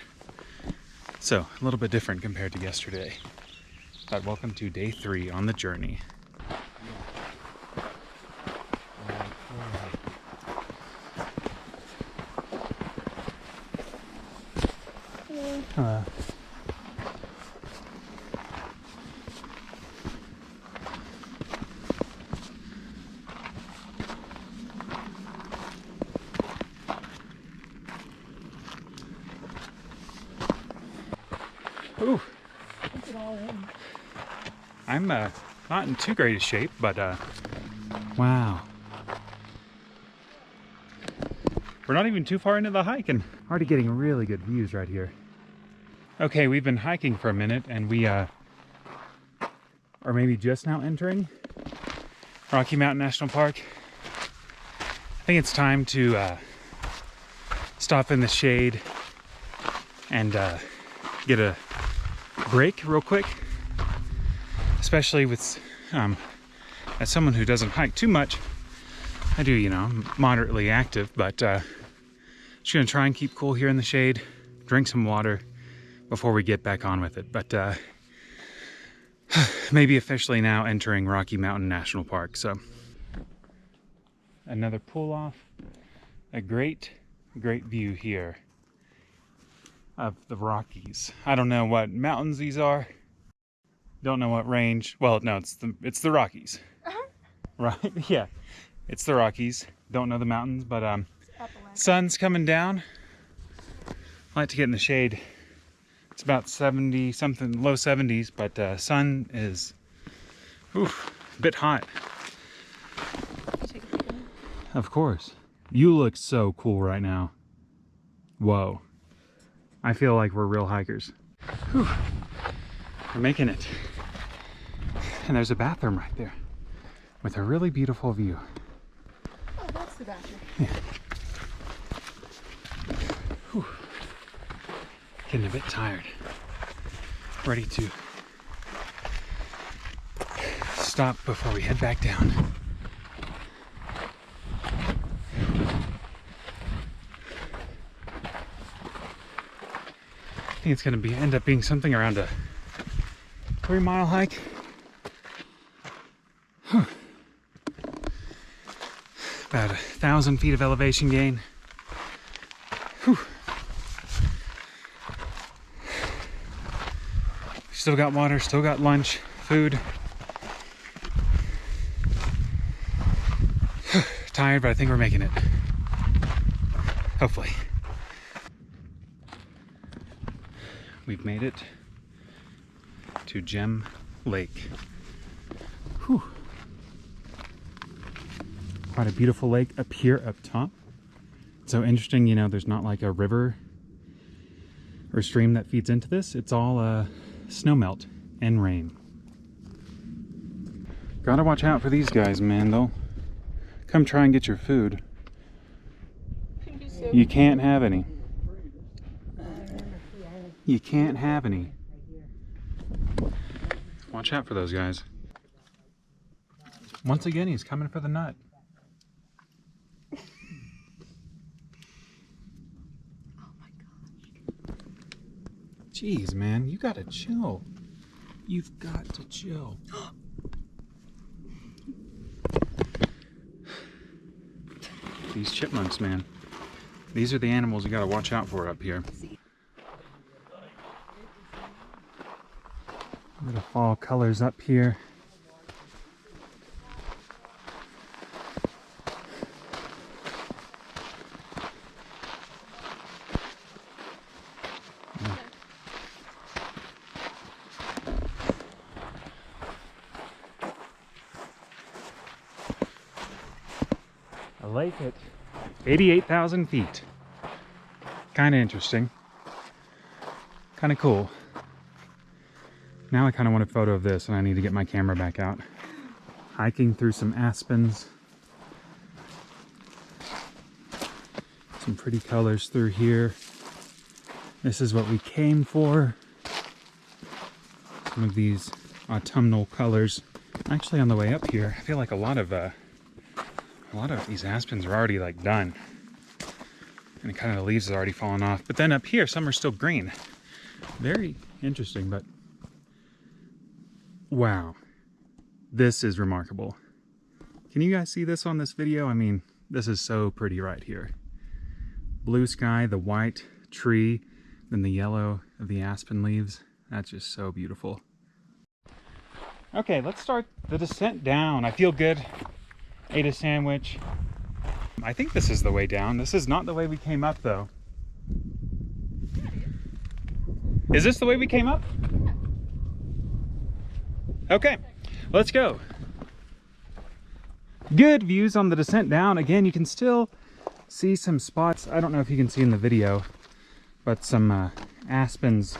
So a little bit different compared to yesterday. But welcome to day 3 on the journey. Ooh. I'm not in too great a shape, but wow. We're not even too far into the hike and already getting really good views right here. Okay, we've been hiking for a minute and we are maybe just now entering Rocky Mountain National Park. I think it's time to stop in the shade and get a break real quick, especially with as someone who doesn't hike too much. I do, you know, I'm moderately active, but just gonna try and keep cool here in the shade, drink some water before we get back on with it. But maybe officially now entering Rocky Mountain National Park. So another pull off, a great view here of the Rockies. I don't know what mountains these are. Don't know what range. Well, no, it's the Rockies. Right? Yeah, it's the Rockies. Don't know the mountains, but sun's coming down. I like to get in the shade. It's about 70 something, low 70s, but sun is a bit hot. Of course. You look so cool right now. Whoa. I feel like we're real hikers. Whew. We're making it. And there's a bathroom right there with a really beautiful view. Oh, that's the bathroom. Yeah. Whew. Getting a bit tired. Ready to stop before we head back down. I think it's going to end up being something around a 3-mile hike. Whew. About 1,000 feet of elevation gain. Whew. Still got water, still got lunch, food. Tired, but I think we're making it. Hopefully. We've made it to Gem Lake. Whew. Quite a beautiful lake up here up top. So interesting, you know, there's not like a river or stream that feeds into this. It's all snowmelt and rain. Gotta watch out for these guys, man. They'll come try and get your food. You can't have any. You can't have any. Watch out for those guys. Once again, he's coming for the nut. Jeez, man, you gotta chill. You've got to chill. These chipmunks, man. These are the animals you gotta watch out for up here. Little fall colors up here. A lake at 88,000 feet. Kind of interesting. Kind of cool. Now I kind of want a photo of this and I need to get my camera back out. Hiking through some aspens. Some pretty colors through here. This is what we came for. Some of these autumnal colors. Actually on the way up here, I feel like a lot of these aspens are already like done. And kind of the leaves are already fallen off. But then up here, some are still green. Very interesting, but wow, this is remarkable. Can you guys see this on this video? I mean, this is so pretty right here. Blue sky, the white tree, then the yellow of the aspen leaves. That's just so beautiful. Okay, let's start the descent down. I feel good. Ate a sandwich. I think this is the way down. This is not the way we came up though. Is this the way we came up? Okay, let's go. Good views on the descent down. Again, you can still see some spots. I don't know if you can see in the video, but some aspens.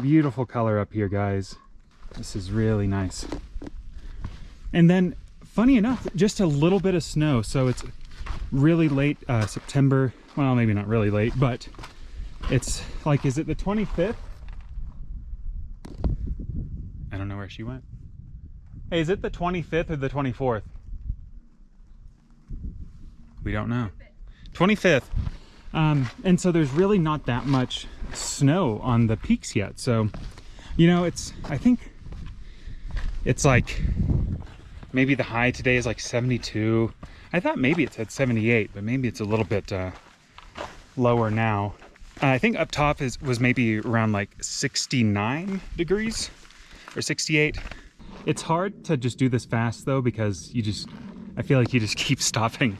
Beautiful color up here, guys. This is really nice. And then, funny enough, just a little bit of snow. So it's really late September. Well, maybe not really late, but it's like, is it the 25th? I don't know where she went. Hey, is it the 25th or the 24th? We don't know. 25th. And so there's really not that much snow on the peaks yet. So, you know, I think it's like, maybe the high today is like 72. I thought maybe it's at 78, but maybe it's a little bit lower now. I think up top was maybe around like 69 degrees or 68. It's hard to just do this fast though, because I feel like you just keep stopping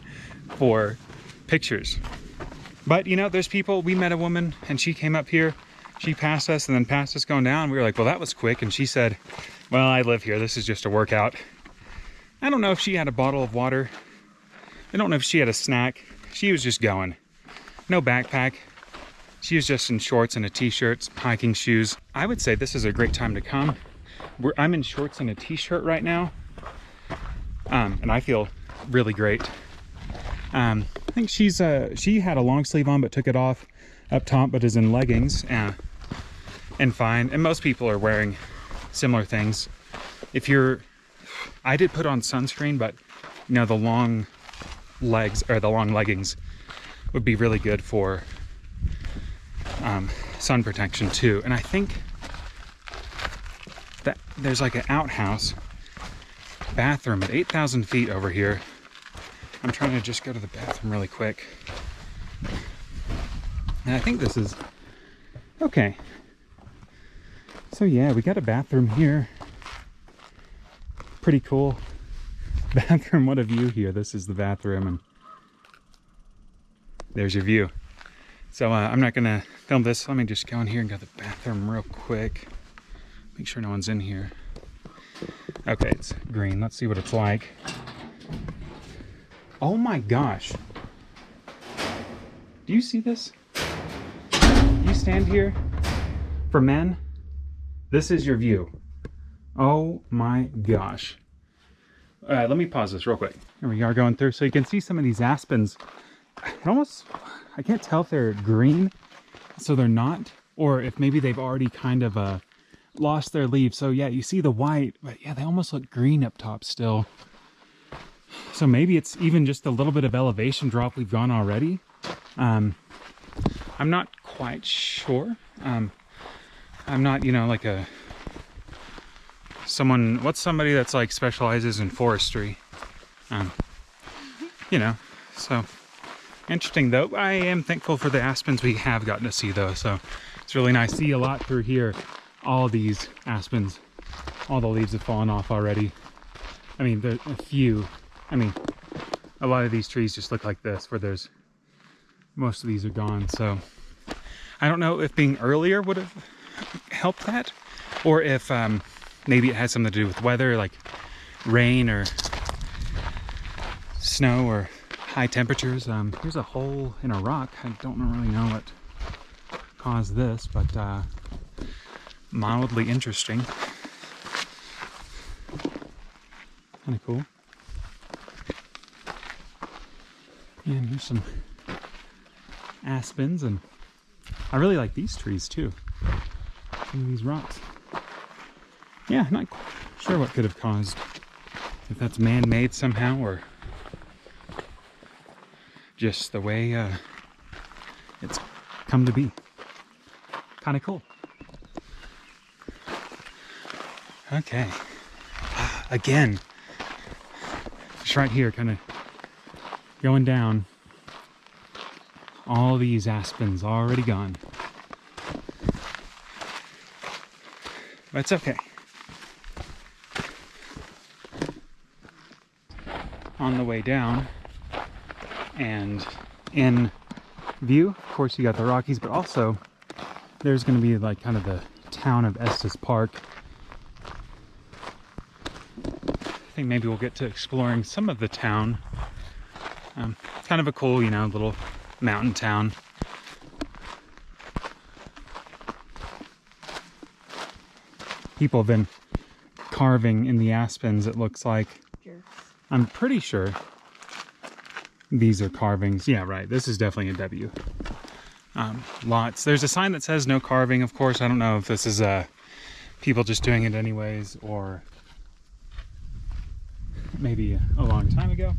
for pictures. But you know, there's people, we met a woman and she came up here, she passed us and then passed us going down. We were like, well, that was quick. And she said, well, I live here. This is just a workout. I don't know if she had a bottle of water I don't know if she had a snack. She was just going. No backpack. She was just in shorts and a t-shirt, hiking shoes. I would say this is a great time to come. I'm in shorts and a t-shirt right now. And I feel really great. I think she had a long sleeve on but took it off up top, but is in leggings and fine. And most people are wearing similar things. I did put on sunscreen, but you know, the long legs or the long leggings would be really good for sun protection too. And I think that there's like an outhouse bathroom at 8,000 feet over here. I'm trying to just go to the bathroom really quick. And I think this is okay. So yeah, we got a bathroom here. Pretty cool bathroom. What a view here. This is the bathroom and there's your view. So I'm not gonna film this. Let me just go in here and go to the bathroom real quick. Make sure no one's in here. Okay, it's green. Let's see what it's like. Oh my gosh. Do you see this? You stand here. For men, this is your view. Oh my gosh. Let me pause this real quick. Here we are going through. So you can see some of these aspens. I can't tell if they're green, so they're not, or if maybe they've already kind of lost their leaves. So yeah, you see the white, but yeah, they almost look green up top still. So maybe it's even just a little bit of elevation drop we've gone already. I'm not quite sure. I'm not, you know, like what's somebody that's like specializes in forestry? You know, so interesting though. I am thankful for the aspens we have gotten to see though. So it's really nice. See a lot through here. All these aspens, all the leaves have fallen off already. I mean, there's a few. I mean, a lot of these trees just look like this, where most of these are gone. So I don't know if being earlier would have helped that, or if maybe it has something to do with weather, like rain or snow or high temperatures. Here's a hole in a rock. I don't really know what caused this, but mildly interesting. Kind of cool. And here's some aspens, and I really like these trees too. Some of these rocks. Yeah, not quite sure what could have caused, if that's man-made somehow or just the way it's come to be. Kind of cool. Okay. Again, just right here, kind of going down. All these aspens already gone. But it's okay. On the way down and in view, of course, you got the Rockies, but also there's going to be like kind of the town of Estes Park. I think maybe we'll get to exploring some of the town. Kind of a cool, you know, little mountain town. People have been carving in the aspens, it looks like. I'm pretty sure these are carvings. Yeah, right. This is definitely a W. Lots. There's a sign that says no carving, of course. I don't know if this is people just doing it anyways, or maybe a long time ago.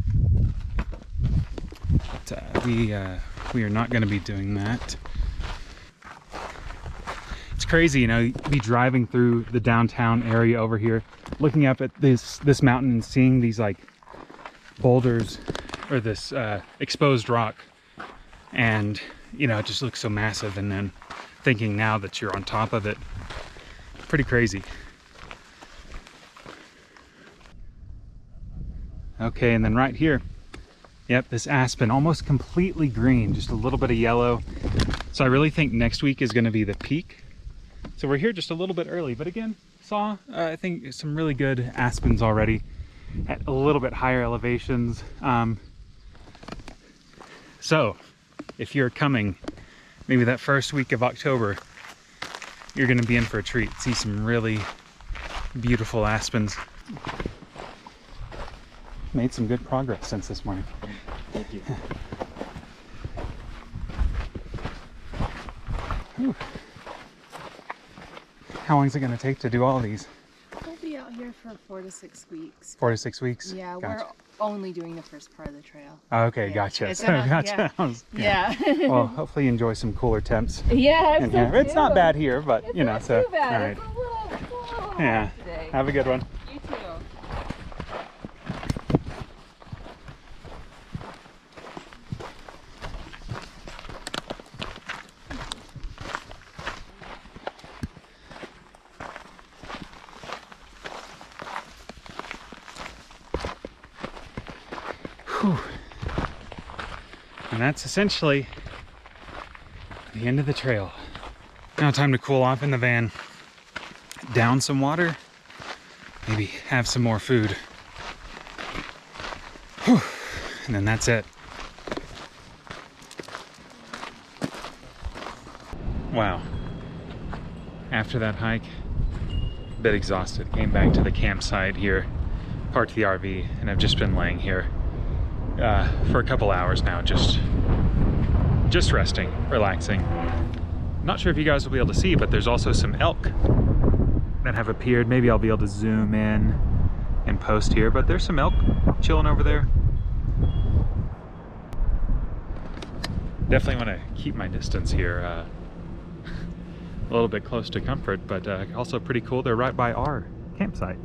But we are not going to be doing that. It's crazy, you know, be driving through the downtown area over here, looking up at this mountain and seeing these like boulders or this exposed rock, and you know, it just looks so massive, and then thinking now that you're on top of it, pretty crazy. Okay, and then right here, yep, this aspen, almost completely green, just a little bit of yellow. So I really think next week is going to be the peak. So we're here just a little bit early, but again, saw I think some really good aspens already at a little bit higher elevations. So if you're coming maybe that first week of October, you're gonna be in for a treat. See some really beautiful aspens. Made some good progress since this morning. Thank you. Whew. How long is it gonna take to do all these? We'll be out here for 4 to 6 weeks. 4 to 6 weeks? Yeah, Gotcha. we're only doing the first part of the trail. Okay, Yeah. gotcha. It's So gonna- gotcha. Yeah. Well, hopefully you enjoy some cooler temps Yeah, in here. It's not bad here, but you know, so too bad. all right. It's a little Yeah. today. Have a good one. You too. Whew. And that's essentially the end of the trail. Now time to cool off in the van, down some water, maybe have some more food. Whew. And then that's it. Wow. After that hike, a bit exhausted. Came back to the campsite here, parked the RV, and I've just been laying here for a couple hours now, just resting, relaxing. Not sure if you guys will be able to see, but there's also some elk that have appeared. Maybe I'll be able to zoom in and post here, but there's some elk chilling over there. Definitely want to keep my distance here, a little bit close to comfort, but also pretty cool. They're right by our campsite.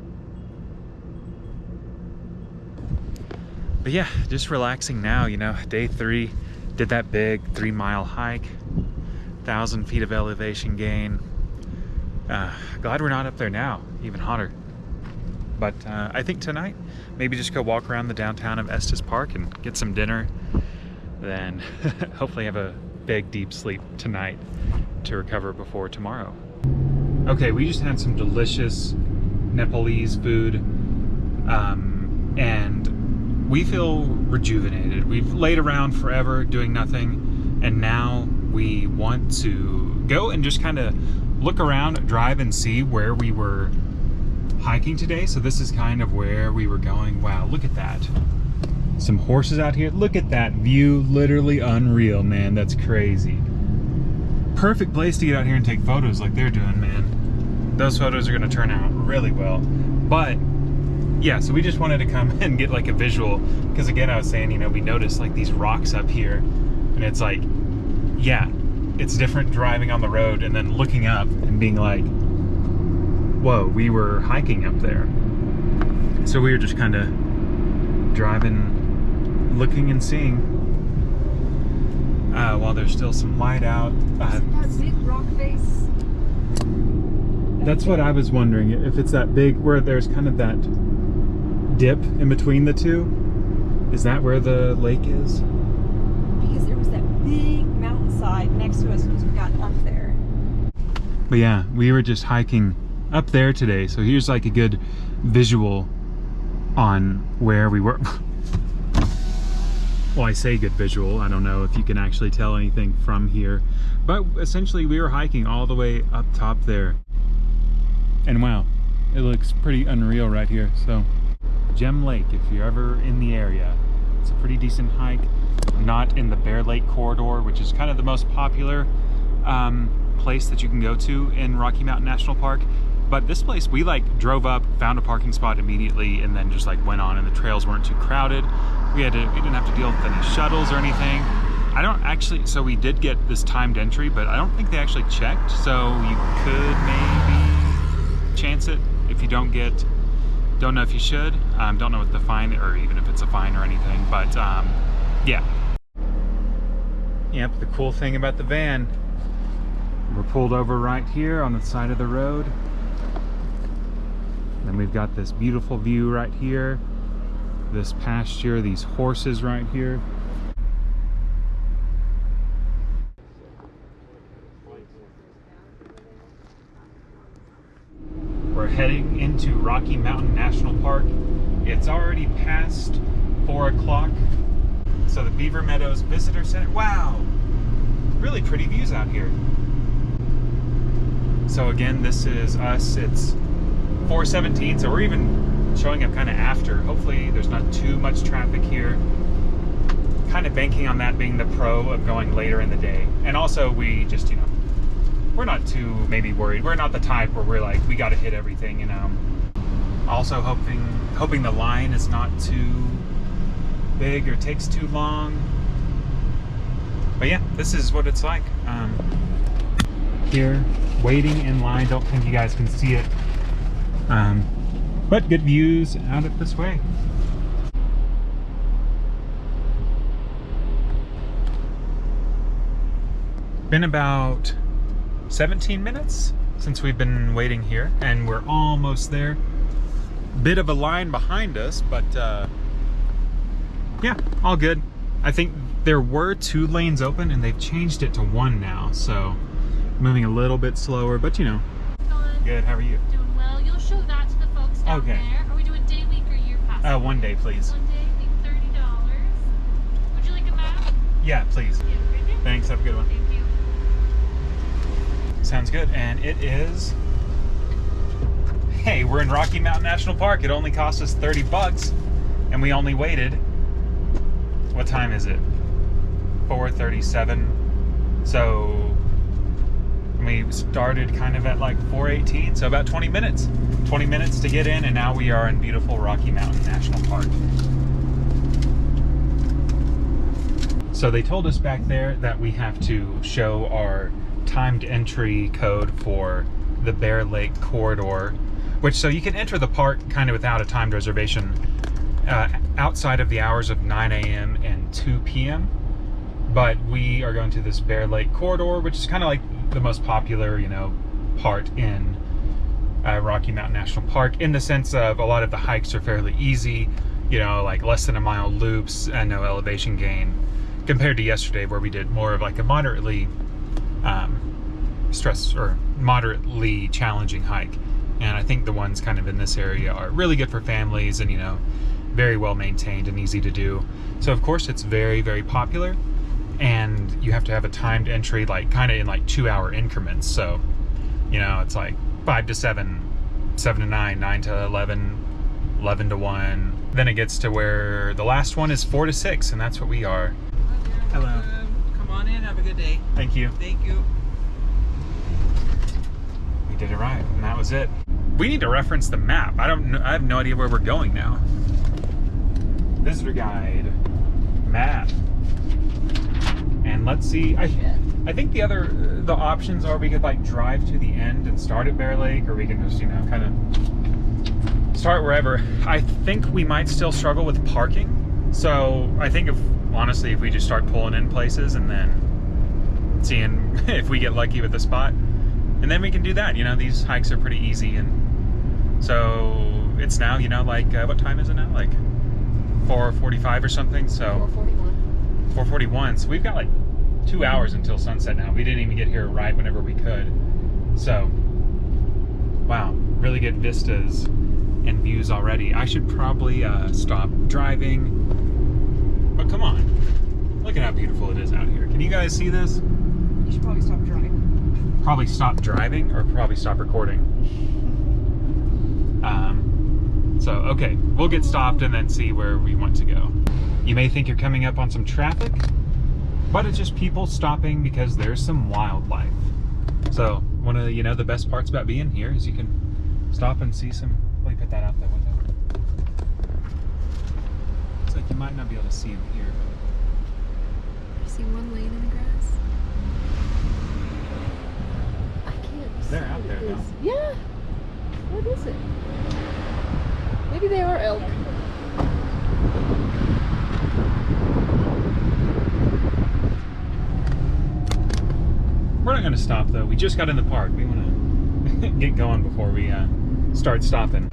But yeah, just relaxing now, you know. Day 3, did that big 3-mile hike, 1,000 feet of elevation gain. Glad we're not up there now, even hotter. But I think tonight, maybe just go walk around the downtown of Estes Park and get some dinner. Then hopefully have a big deep sleep tonight to recover before tomorrow. Okay, we just had some delicious Nepalese food, and we feel rejuvenated. We've laid around forever doing nothing, and now we want to go and just kind of look around, drive and see where we were hiking today. So this is kind of where we were going. Wow, look at that. Some horses out here. Look at that view, literally unreal, man. That's crazy. Perfect place to get out here and take photos like they're doing, man. Those photos are gonna turn out really well. But yeah, so we just wanted to come and get like a visual, because again, I was saying, you know, we noticed like these rocks up here, and it's like, yeah, it's different driving on the road and then looking up and being like, whoa, we were hiking up there. So we were just kind of driving, looking and seeing, while there's still some light out. That big rock face. That's what I was wondering, if it's that big, where there's kind of that dip in between the two. Is that where the lake is? Because there was that big mountainside next to us as we got up there. But yeah, we were just hiking up there today, so here's like a good visual on where we were. Well, I say good visual, I don't know if you can actually tell anything from here, but essentially we were hiking all the way up top there. And wow, it looks pretty unreal right here. So Gem Lake, if you're ever in the area, it's a pretty decent hike. Not in the Bear Lake corridor, which is kind of the most popular place that you can go to in Rocky Mountain National Park. But this place, we like drove up, found a parking spot immediately, and then just like went on, and the trails weren't too crowded. We didn't have to deal with any shuttles or anything. I don't actually, so we did get this timed entry, but I don't think they actually checked. So you could maybe chance it if you don't know if you should. Don't know what the fine, or even if it's a fine or anything, but yeah. Yep, the cool thing about the van, we're pulled over right here on the side of the road. Then we've got this beautiful view right here, this pasture, these horses right here. We're heading into Rocky Mountain National Park. It's already past 4 o'clock. So the Beaver Meadows Visitor Center. Wow, really pretty views out here. So again, this is us. It's 4:17, so we're even showing up kind of after. Hopefully there's not too much traffic here. Kind of banking on that being the pro of going later in the day. And also we just, you know, we're not too maybe worried. We're not the type where we're like, we got to hit everything, you know. Also hoping the line is not too big or takes too long. But yeah, this is what it's like. Here, waiting in line. Don't think you guys can see it. But good views out of this way. Been about 17 minutes since we've been waiting here, and we're almost there. Bit of a line behind us, but yeah, all good. I think there were 2 lanes open and they've changed it to 1 now, so moving a little bit slower, but you know. Good, how are you? Doing well. You'll show that to the folks down Okay. there. Are we doing day, week, or year pass? 1 day, please. 1 day, I think $30. Would you like a map? Yeah, please. Yeah, right there. Thanks, have a good one. Thank you. Sounds good, and it is... Hey, we're in Rocky Mountain National Park. It only cost us 30 bucks, and we only waited... What time is it? 4:37. So we started kind of at like 4:18, so about 20 minutes. 20 minutes to get in, and now we are in beautiful Rocky Mountain National Park. So they told us back there that we have to show our timed entry code for the Bear Lake Corridor, which so you can enter the park kind of without a timed reservation outside of the hours of 9 a.m. and 2 p.m. But we are going to this Bear Lake Corridor, which is kind of like the most popular, you know, part in Rocky Mountain National Park, in the sense of a lot of the hikes are fairly easy, you know, like less than a mile loops and no elevation gain, compared to yesterday where we did more of like a moderately moderately challenging hike. And I think the ones kind of in this area are really good for families and, you know, very well maintained and easy to do. So of course it's very, very popular, and you have to have a timed entry, like kind of in like 2-hour increments. So, you know, it's like 5 to 7, 7 to 9, 9 to 11, 11 to 1. Then it gets to where the last one is 4 to 6, and that's what we are. Hello. Come on in, have a good day. Thank you. Thank you. We did it right, and that was it. We need to reference the map. I have no idea where we're going now. Visitor guide, map, and let's see. I think the options are we could like drive to the end and start at Bear Lake, or we can just, you know, kind of start wherever. I think we might still struggle with parking, so I think honestly if we just start pulling in places and then seeing if we get lucky with the spot, and then we can do that. You know, these hikes are pretty easy, and so it's now, you know, like what time is it now? Like 4:45 or something. So 4:41. 4:41. So we've got like 2 hours until sunset now. We didn't even get here right whenever we could. So wow, really good vistas and views already. I should probably stop driving, but come on, look at how beautiful it is out here. Can you guys see this? You should probably stop driving. Probably stop driving, or probably stop recording. So, okay, we'll get stopped and then see where we want to go. You may think you're coming up on some traffic, but it's just people stopping because there's some wildlife. So, one of the, you know, the best parts about being here is you can stop and see some, let me put that out that window. It's like you might not be able to see them here. You see one lane in the grass? I can't see They're out what there, it is. though. Yeah. What is it? Maybe they are elk. We're not going to stop though. We just got in the park. We want to get going before we start stopping.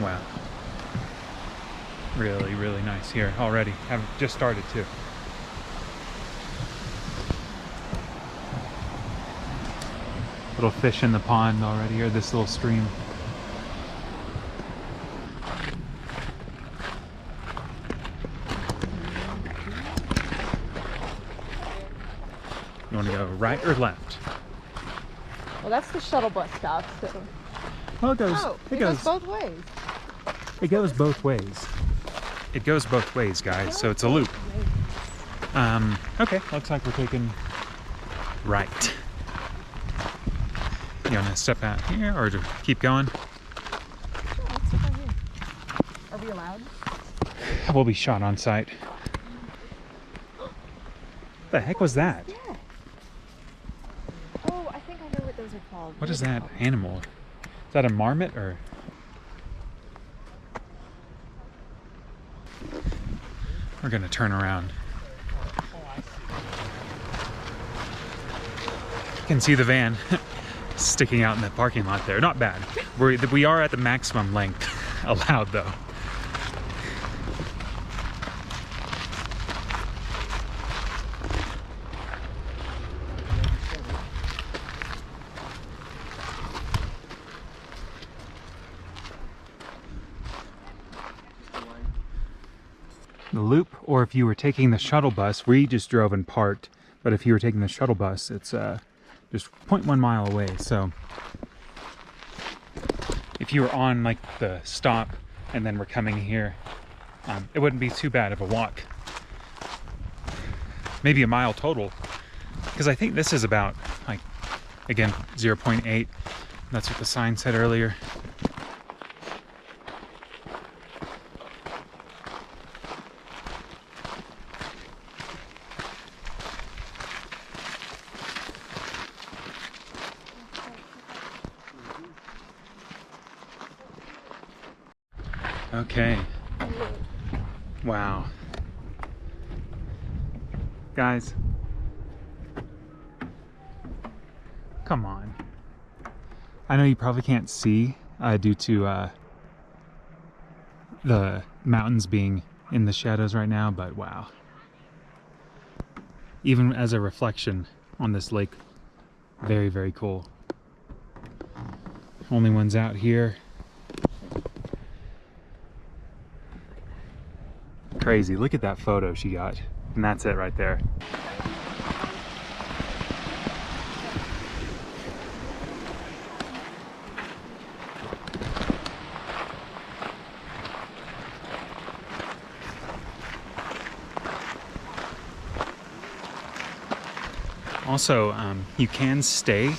Wow. Really, really nice here already. Have just started too. Little fish in the pond already, or this little stream. You want to go right or left? Well, that's the shuttle bus stop, so. Well, it goes. Oh, it goes both ways. It goes both ways. It goes both ways, guys. So it's a loop. Okay, looks like we're taking right. You want to step out here or to keep going? Yeah, let's step right here. Are we allowed? We'll be shot on sight. The heck was that? Yeah. Oh, I think I know what those are called. What is that animal? Is that a marmot or? We're gonna turn around. You can see the van sticking out in the parking lot there. Not bad. We are at the maximum length allowed though. The loop, or if you were taking the shuttle bus, we just drove and parked, but if you were taking the shuttle bus, it's just 0.1 mile away. So if you were on like the stop and then we're coming here, it wouldn't be too bad of a walk. Maybe a mile total, because I think this is about, like, again, 0.8. That's what the sign said earlier. Okay. Wow. Guys. Come on. I know you probably can't see due to the mountains being in the shadows right now, but wow. Even as a reflection on this lake, very, very cool. Only ones out here. Crazy. Look at that photo she got. And that's it right there. Also, you can stay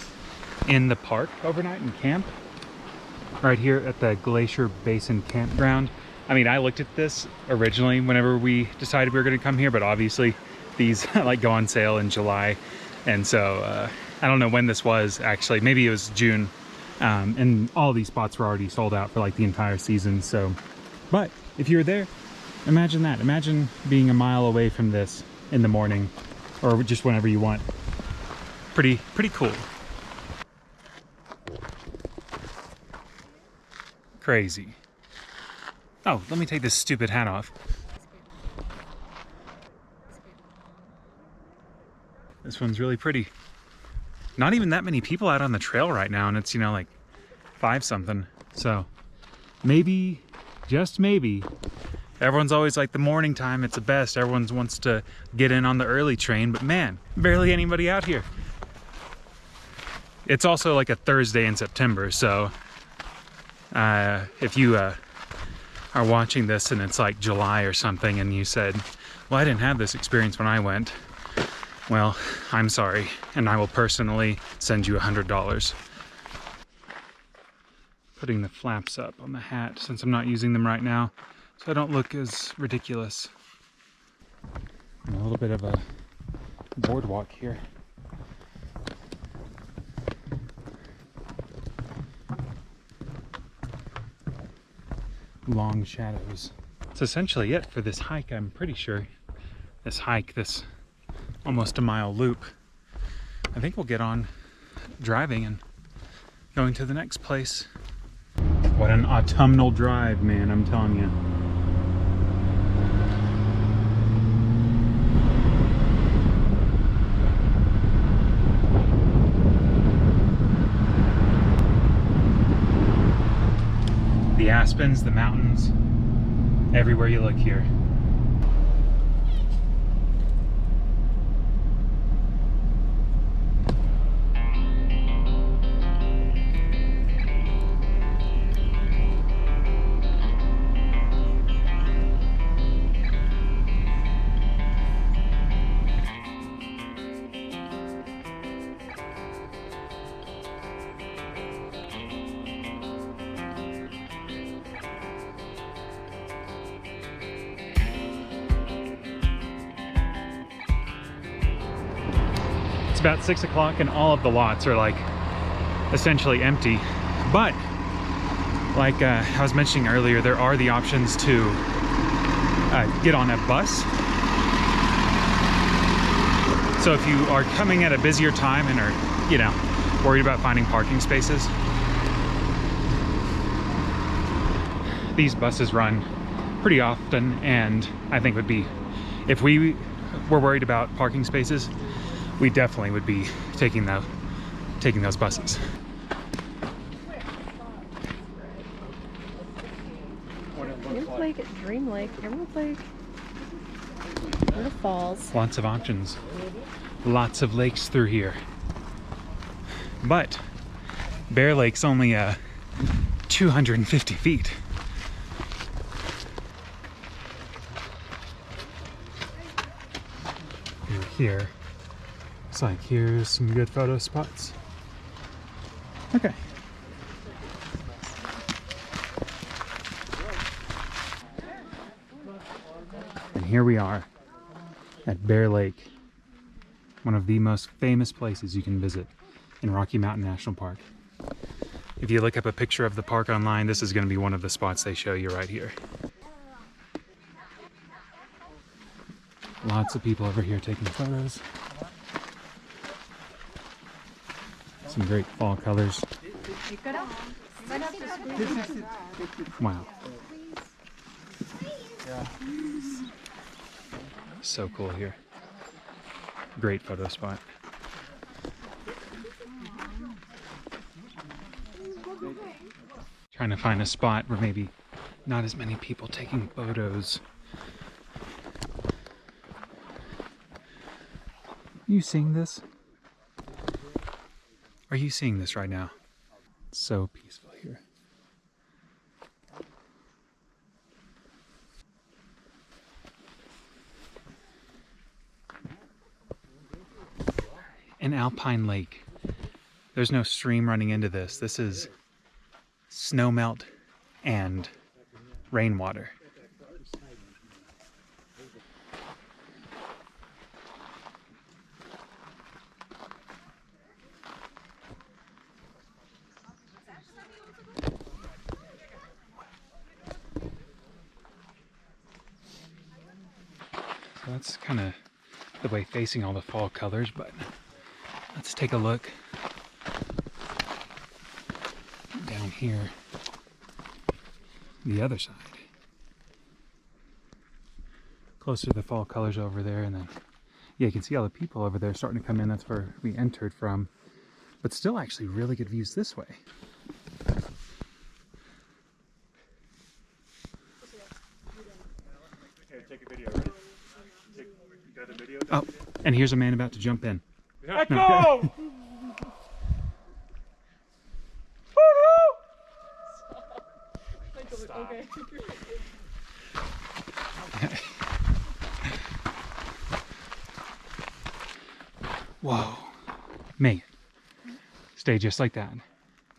in the park overnight and camp right here at the Glacier Basin Campground. I mean, I looked at this originally whenever we decided we were going to come here, but obviously these like go on sale in July, and so I don't know when this was actually. Maybe it was June, and all these spots were already sold out for like the entire season. So, but if you're there, imagine that. Imagine being a mile away from this in the morning, or just whenever you want. Pretty cool. Crazy. Oh, let me take this stupid hat off. This one's really pretty. Not even that many people out on the trail right now, and it's, you know, like 5 something. So maybe, just maybe, everyone's always like the morning time, it's the best. Everyone wants to get in on the early train, but man, barely anybody out here. It's also like a Thursday in September, so if you are watching this and it's like July or something and you said, well, I didn't have this experience when I went, well, I'm sorry, and I will personally send you $100. Putting the flaps up on the hat since I'm not using them right now, so I don't look as ridiculous. And a little bit of a boardwalk here. Long shadows. That's essentially it for this hike, I'm pretty sure. This hike, this almost a mile loop. I think we'll get on driving and going to the next place. What an autumnal drive, man, I'm telling you. The aspens, the mountains, everywhere you look here. It's about 6 o'clock and all of the lots are like essentially empty. But like I was mentioning earlier, there are the options to get on a bus. So if you are coming at a busier time and are, you know, worried about finding parking spaces, these buses run pretty often, and I think would be, if we were worried about parking spaces, we definitely would be taking those buses. Emerald Lake at Dream Lake, Emerald Lake, Waterfalls. Lots of options. Lots of lakes through here. But Bear Lake's only 250 feet. Here. Looks like here's some good photo spots. Okay. And here we are at Bear Lake, one of the most famous places you can visit in Rocky Mountain National Park. If you look up a picture of the park online, this is going to be one of the spots they show you right here. Lots of people over here taking photos. Some great fall colors. Wow. So cool here. Great photo spot. Trying to find a spot where maybe not as many people taking photos. You seeing this? Are you seeing this right now? It's so peaceful here. An alpine lake. There's no stream running into this. This is snowmelt and rainwater. So that's kind of the way facing all the fall colors, but let's take a look down here, the other side. Closer to the fall colors over there, and then, yeah, you can see all the people over there starting to come in. That's where we entered from, but still actually really good views this way. Take a video, ready? You got a video? Oh, and here's a man about to jump in. Echo! Okay. Whoa, man, stay just like that.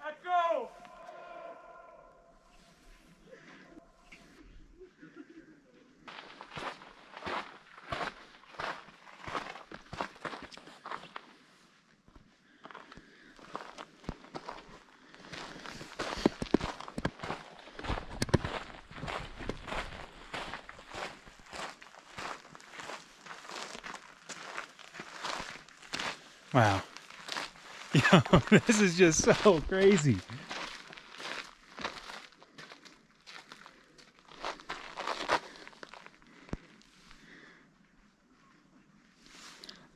Echo! Wow. Yo, this is just so crazy.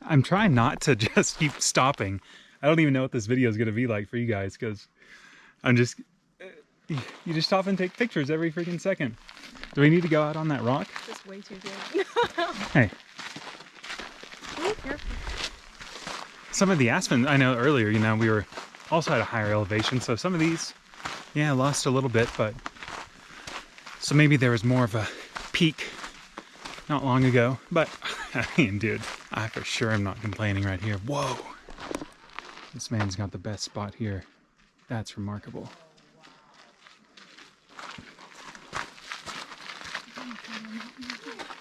I'm trying not to just keep stopping. I don't even know what this video is going to be like for you guys, because I'm just, you just stop and take pictures every freaking second. Do we need to go out on that rock? Just way too good. Hey. Oh, careful. Some of the aspen, I know earlier, you know, we were also at a higher elevation, so some of these, yeah, lost a little bit, but so maybe there was more of a peak not long ago, but I mean, dude, I for sure am not complaining right here. Whoa, this man's got the best spot here. That's remarkable.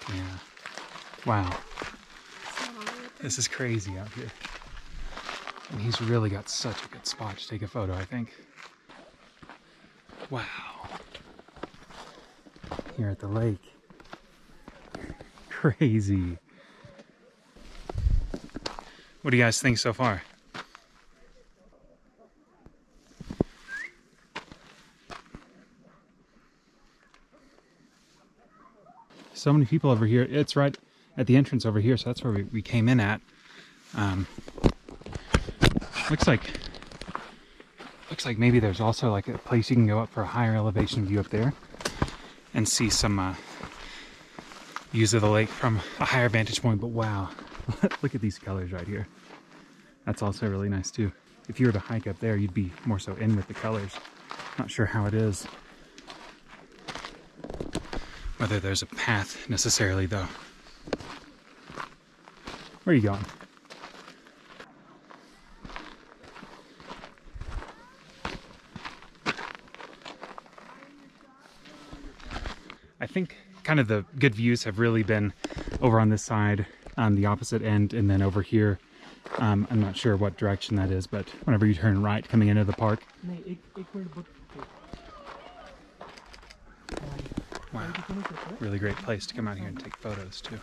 Yeah, wow, this is crazy out here. And he's really got such a good spot to take a photo, I think. Wow. Here at the lake. Crazy. What do you guys think so far? So many people over here. It's right at the entrance over here, so that's where we came in at. Looks like maybe there's also like a place you can go up for a higher elevation view up there and see some views of the lake from a higher vantage point. But wow, look at these colors right here. That's also really nice too. If you were to hike up there, you'd be more so in with the colors. Not sure how it is. Whether there's a path necessarily though. Where are you going? I think kind of the good views have really been over on this side, on the opposite end, and then over here. I'm not sure what direction that is, but whenever you turn right coming into the park. Wow, really great place to come out here and take photos too.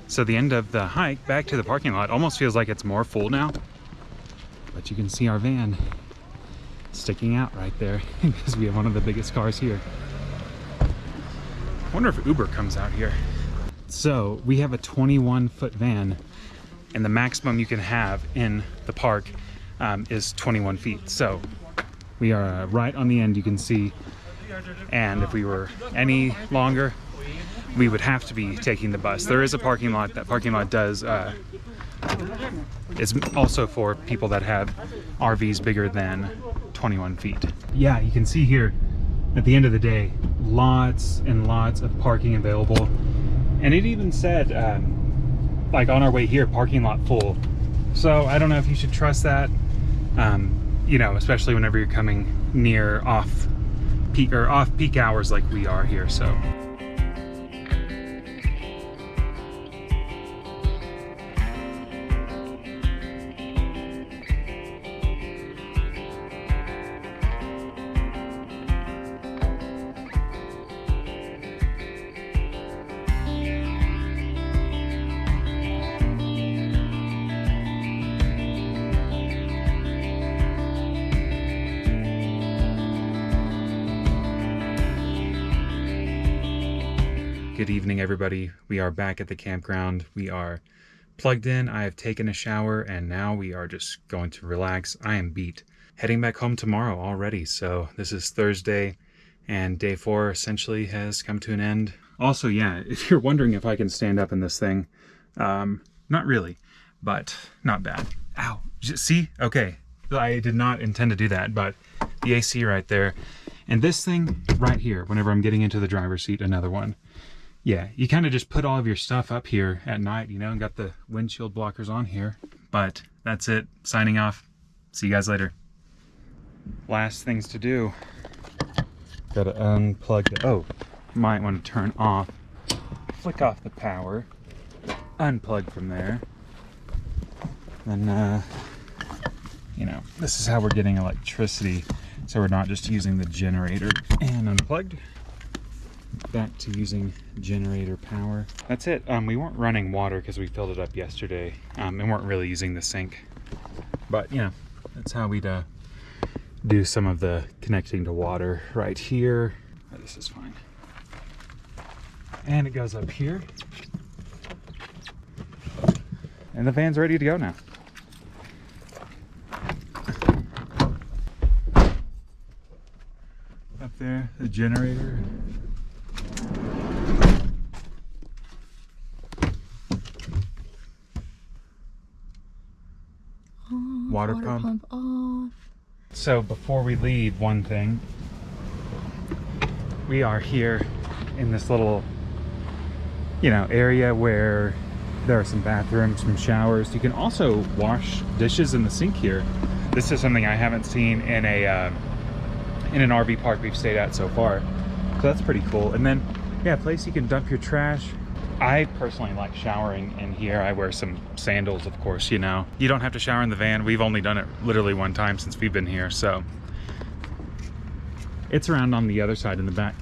So the end of the hike back to the parking lot almost feels like it's more full now. But you can see our van sticking out right there because we have one of the biggest cars here. I wonder if Uber comes out here. So we have a 21-foot van, and the maximum you can have in the park is 21 feet. So we are right on the end, you can see. And if we were any longer, we would have to be taking the bus. There is a parking lot. That parking lot does is also for people that have RVs bigger than 21 feet. Yeah, you can see here at the end of the day, lots and lots of parking available. And it even said, like on our way here, parking lot full. So I don't know if you should trust that, you know, especially whenever you're coming near off peak hours like we are here, so. Good evening, everybody. We are back at the campground. We are plugged in. I have taken a shower and now we are just going to relax. I am beat. Heading back home tomorrow already. So this is Thursday and day 4 essentially has come to an end. Also, yeah, if you're wondering if I can stand up in this thing, not really, but not bad. Ow, see? Okay, I did not intend to do that, but the AC right there. And this thing right here, whenever I'm getting into the driver's seat, another one. Yeah, you kind of just put all of your stuff up here at night, you know, and got the windshield blockers on here. But that's it. Signing off. See you guys later. Last things to do. Gotta unplug the, oh, might want to turn off. Flick off the power. Unplug from there. Then, you know, this is how we're getting electricity. So we're not just using the generator. And unplugged. Back to using generator power. That's it. We weren't running water because we filled it up yesterday, and weren't really using the sink. But you know, that's how we'd do some of the connecting to water right here. Oh, this is fine. And it goes up here. And the van's ready to go now. Up there, the generator. Water pump off. So before we leave, one thing, we are here in this little, area where there are some bathrooms, some showers. You can also wash dishes in the sink here. This is something I haven't seen in an RV park we've stayed at so far. So that's pretty cool. And then, yeah, a place you can dump your trash. I personally like showering in here. I wear some sandals, of course, You don't have to shower in the van. We've only done it literally one time since we've been here, so. It's around on the other side in the back.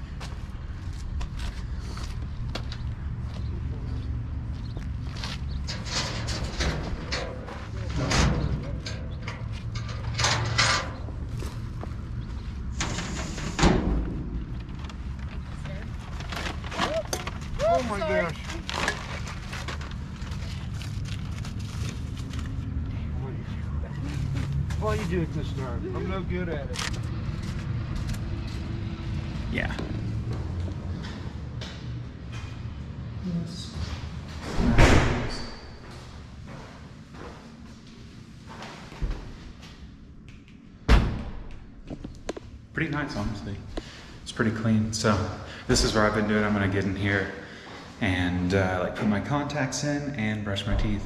Oh my gosh. Why you do it this time? I'm no good at it. Yeah. Pretty nice, honestly. It's pretty clean. So this is where I've been doing. I'm gonna get in here and put my contacts in and brush my teeth.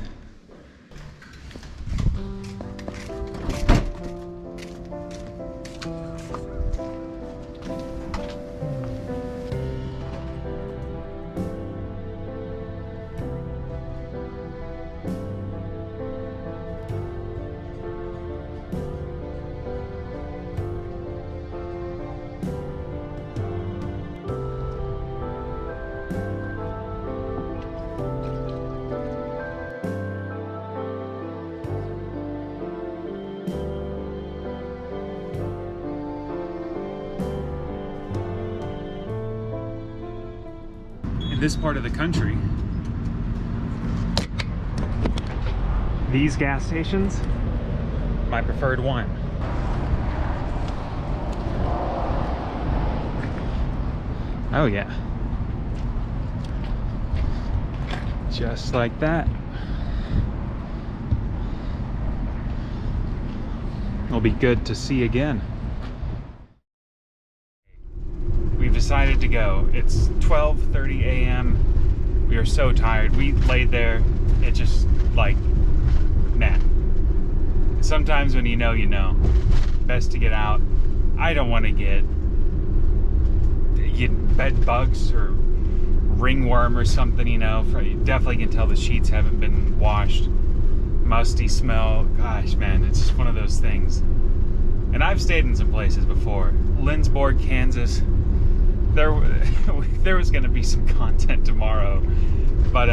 In this part of the country, these gas stations, my preferred one. Oh yeah. Just like that. It'll be good to see again. We've decided to go. It's 12:30 a.m. We are so tired. We laid there. It just nah. Sometimes when you know, best to get out. I don't want to get bed bugs or ringworm or something, You definitely can tell the sheets haven't been washed. Musty smell. Gosh, man, it's just one of those things. And I've stayed in some places before. Lindsborg, Kansas. There was going to be some content tomorrow, but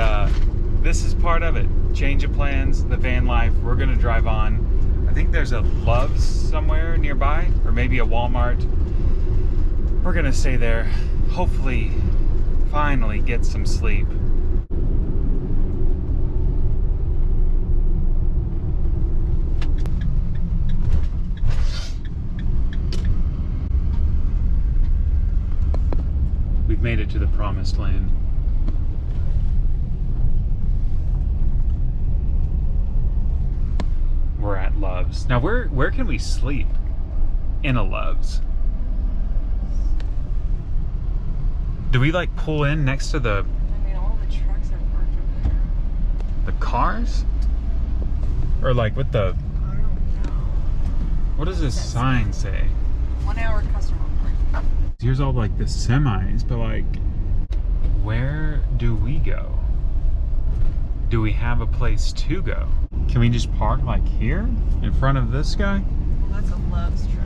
this is part of it. Change of plans, the van life. We're going to drive on. I think there's a Love's somewhere nearby, or maybe a Walmart. We're going to stay there. Hopefully, finally get some sleep. We've made it to the promised land. We're at Love's. Now where can we sleep in a Love's? Do we pull in next to the all the trucks are parked over there. the cars? Or with the, I don't know. what does this sign say? 1 hour customer parking. Here's all the semis, but where do we go? Do we have a place to go? Can we just park here in front of this guy? Well, that's a Love's truck.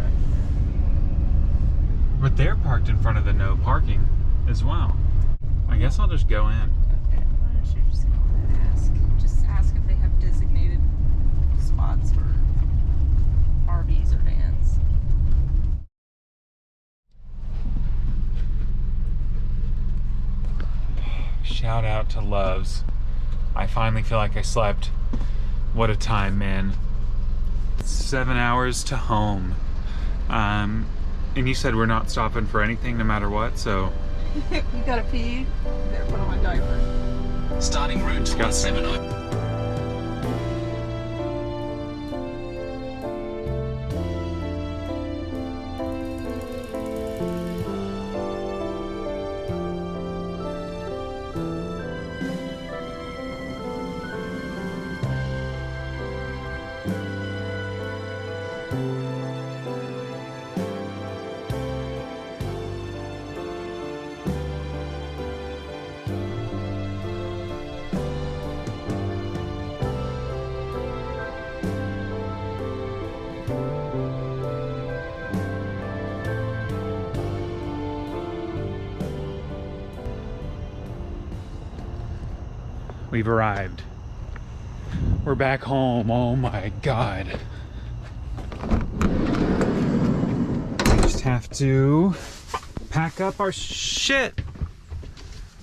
But they're parked in front of the no parking as well. I guess I'll just go in. Okay, why don't you just go and ask? Just ask if they have designated spots for RVs or vans. Shout out to Loves. I finally feel like I slept. What a time, man. 7 hours to home. And you said we're not stopping for anything no matter what, so. You gotta pee? There, put on my diaper. Starting route 27. We've arrived. We're back home. Oh my God. We just have to pack up our shit.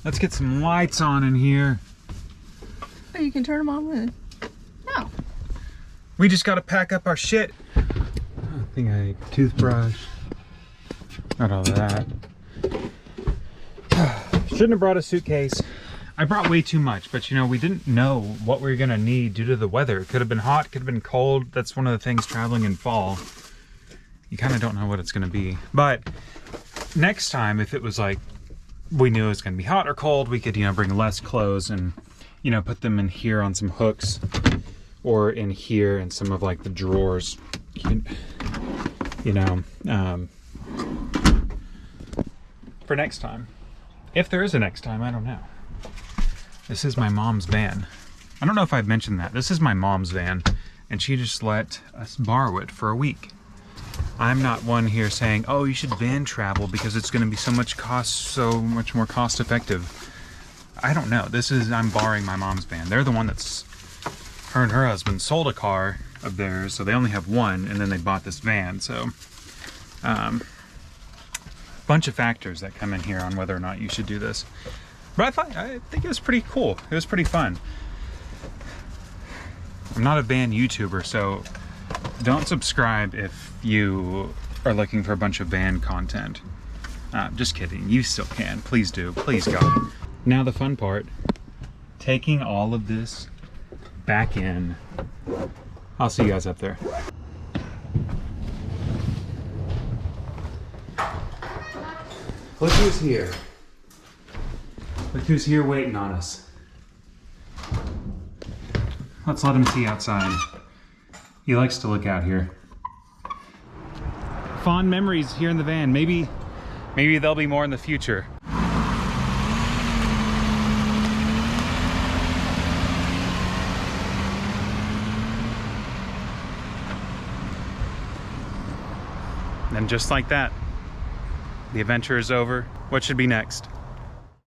Let's get some lights on in here. Oh, you can turn them on with. No. We just gotta pack up our shit. I think I toothbrush. Not all of that. Shouldn't have brought a suitcase. I brought way too much, but you know, we didn't know what we were gonna need due to the weather. It could have been hot, could have been cold. That's one of the things traveling in fall. You kind of don't know what it's gonna be. But next time, if it was like, we knew it was gonna be hot or cold, we could, you know, bring less clothes and, you know, put them in here on some hooks or in here in some of like the drawers, you know, for next time. If there is a next time, I don't know. This is my mom's van. I don't know if I've mentioned that. This is my mom's van, and she just let us borrow it for a week. I'm not one here saying, oh, you should van travel because it's gonna be so much more cost effective. I don't know. I'm borrowing my mom's van. They're the one that's, her and her husband sold a car of theirs, so they only have one, and then they bought this van, so. Bunch of factors that come in here on whether or not you should do this. But I think it was pretty cool. It was pretty fun. I'm not a van YouTuber, so don't subscribe if you are looking for a bunch of van content. Just kidding, you still can. Please do, please God. Now the fun part, taking all of this back in. I'll see you guys up there. Look who's here. Look who's here waiting on us. Let's let him see outside. He likes to look out here. Fond memories here in the van. Maybe there'll be more in the future. And just like that, the adventure is over. What should be next?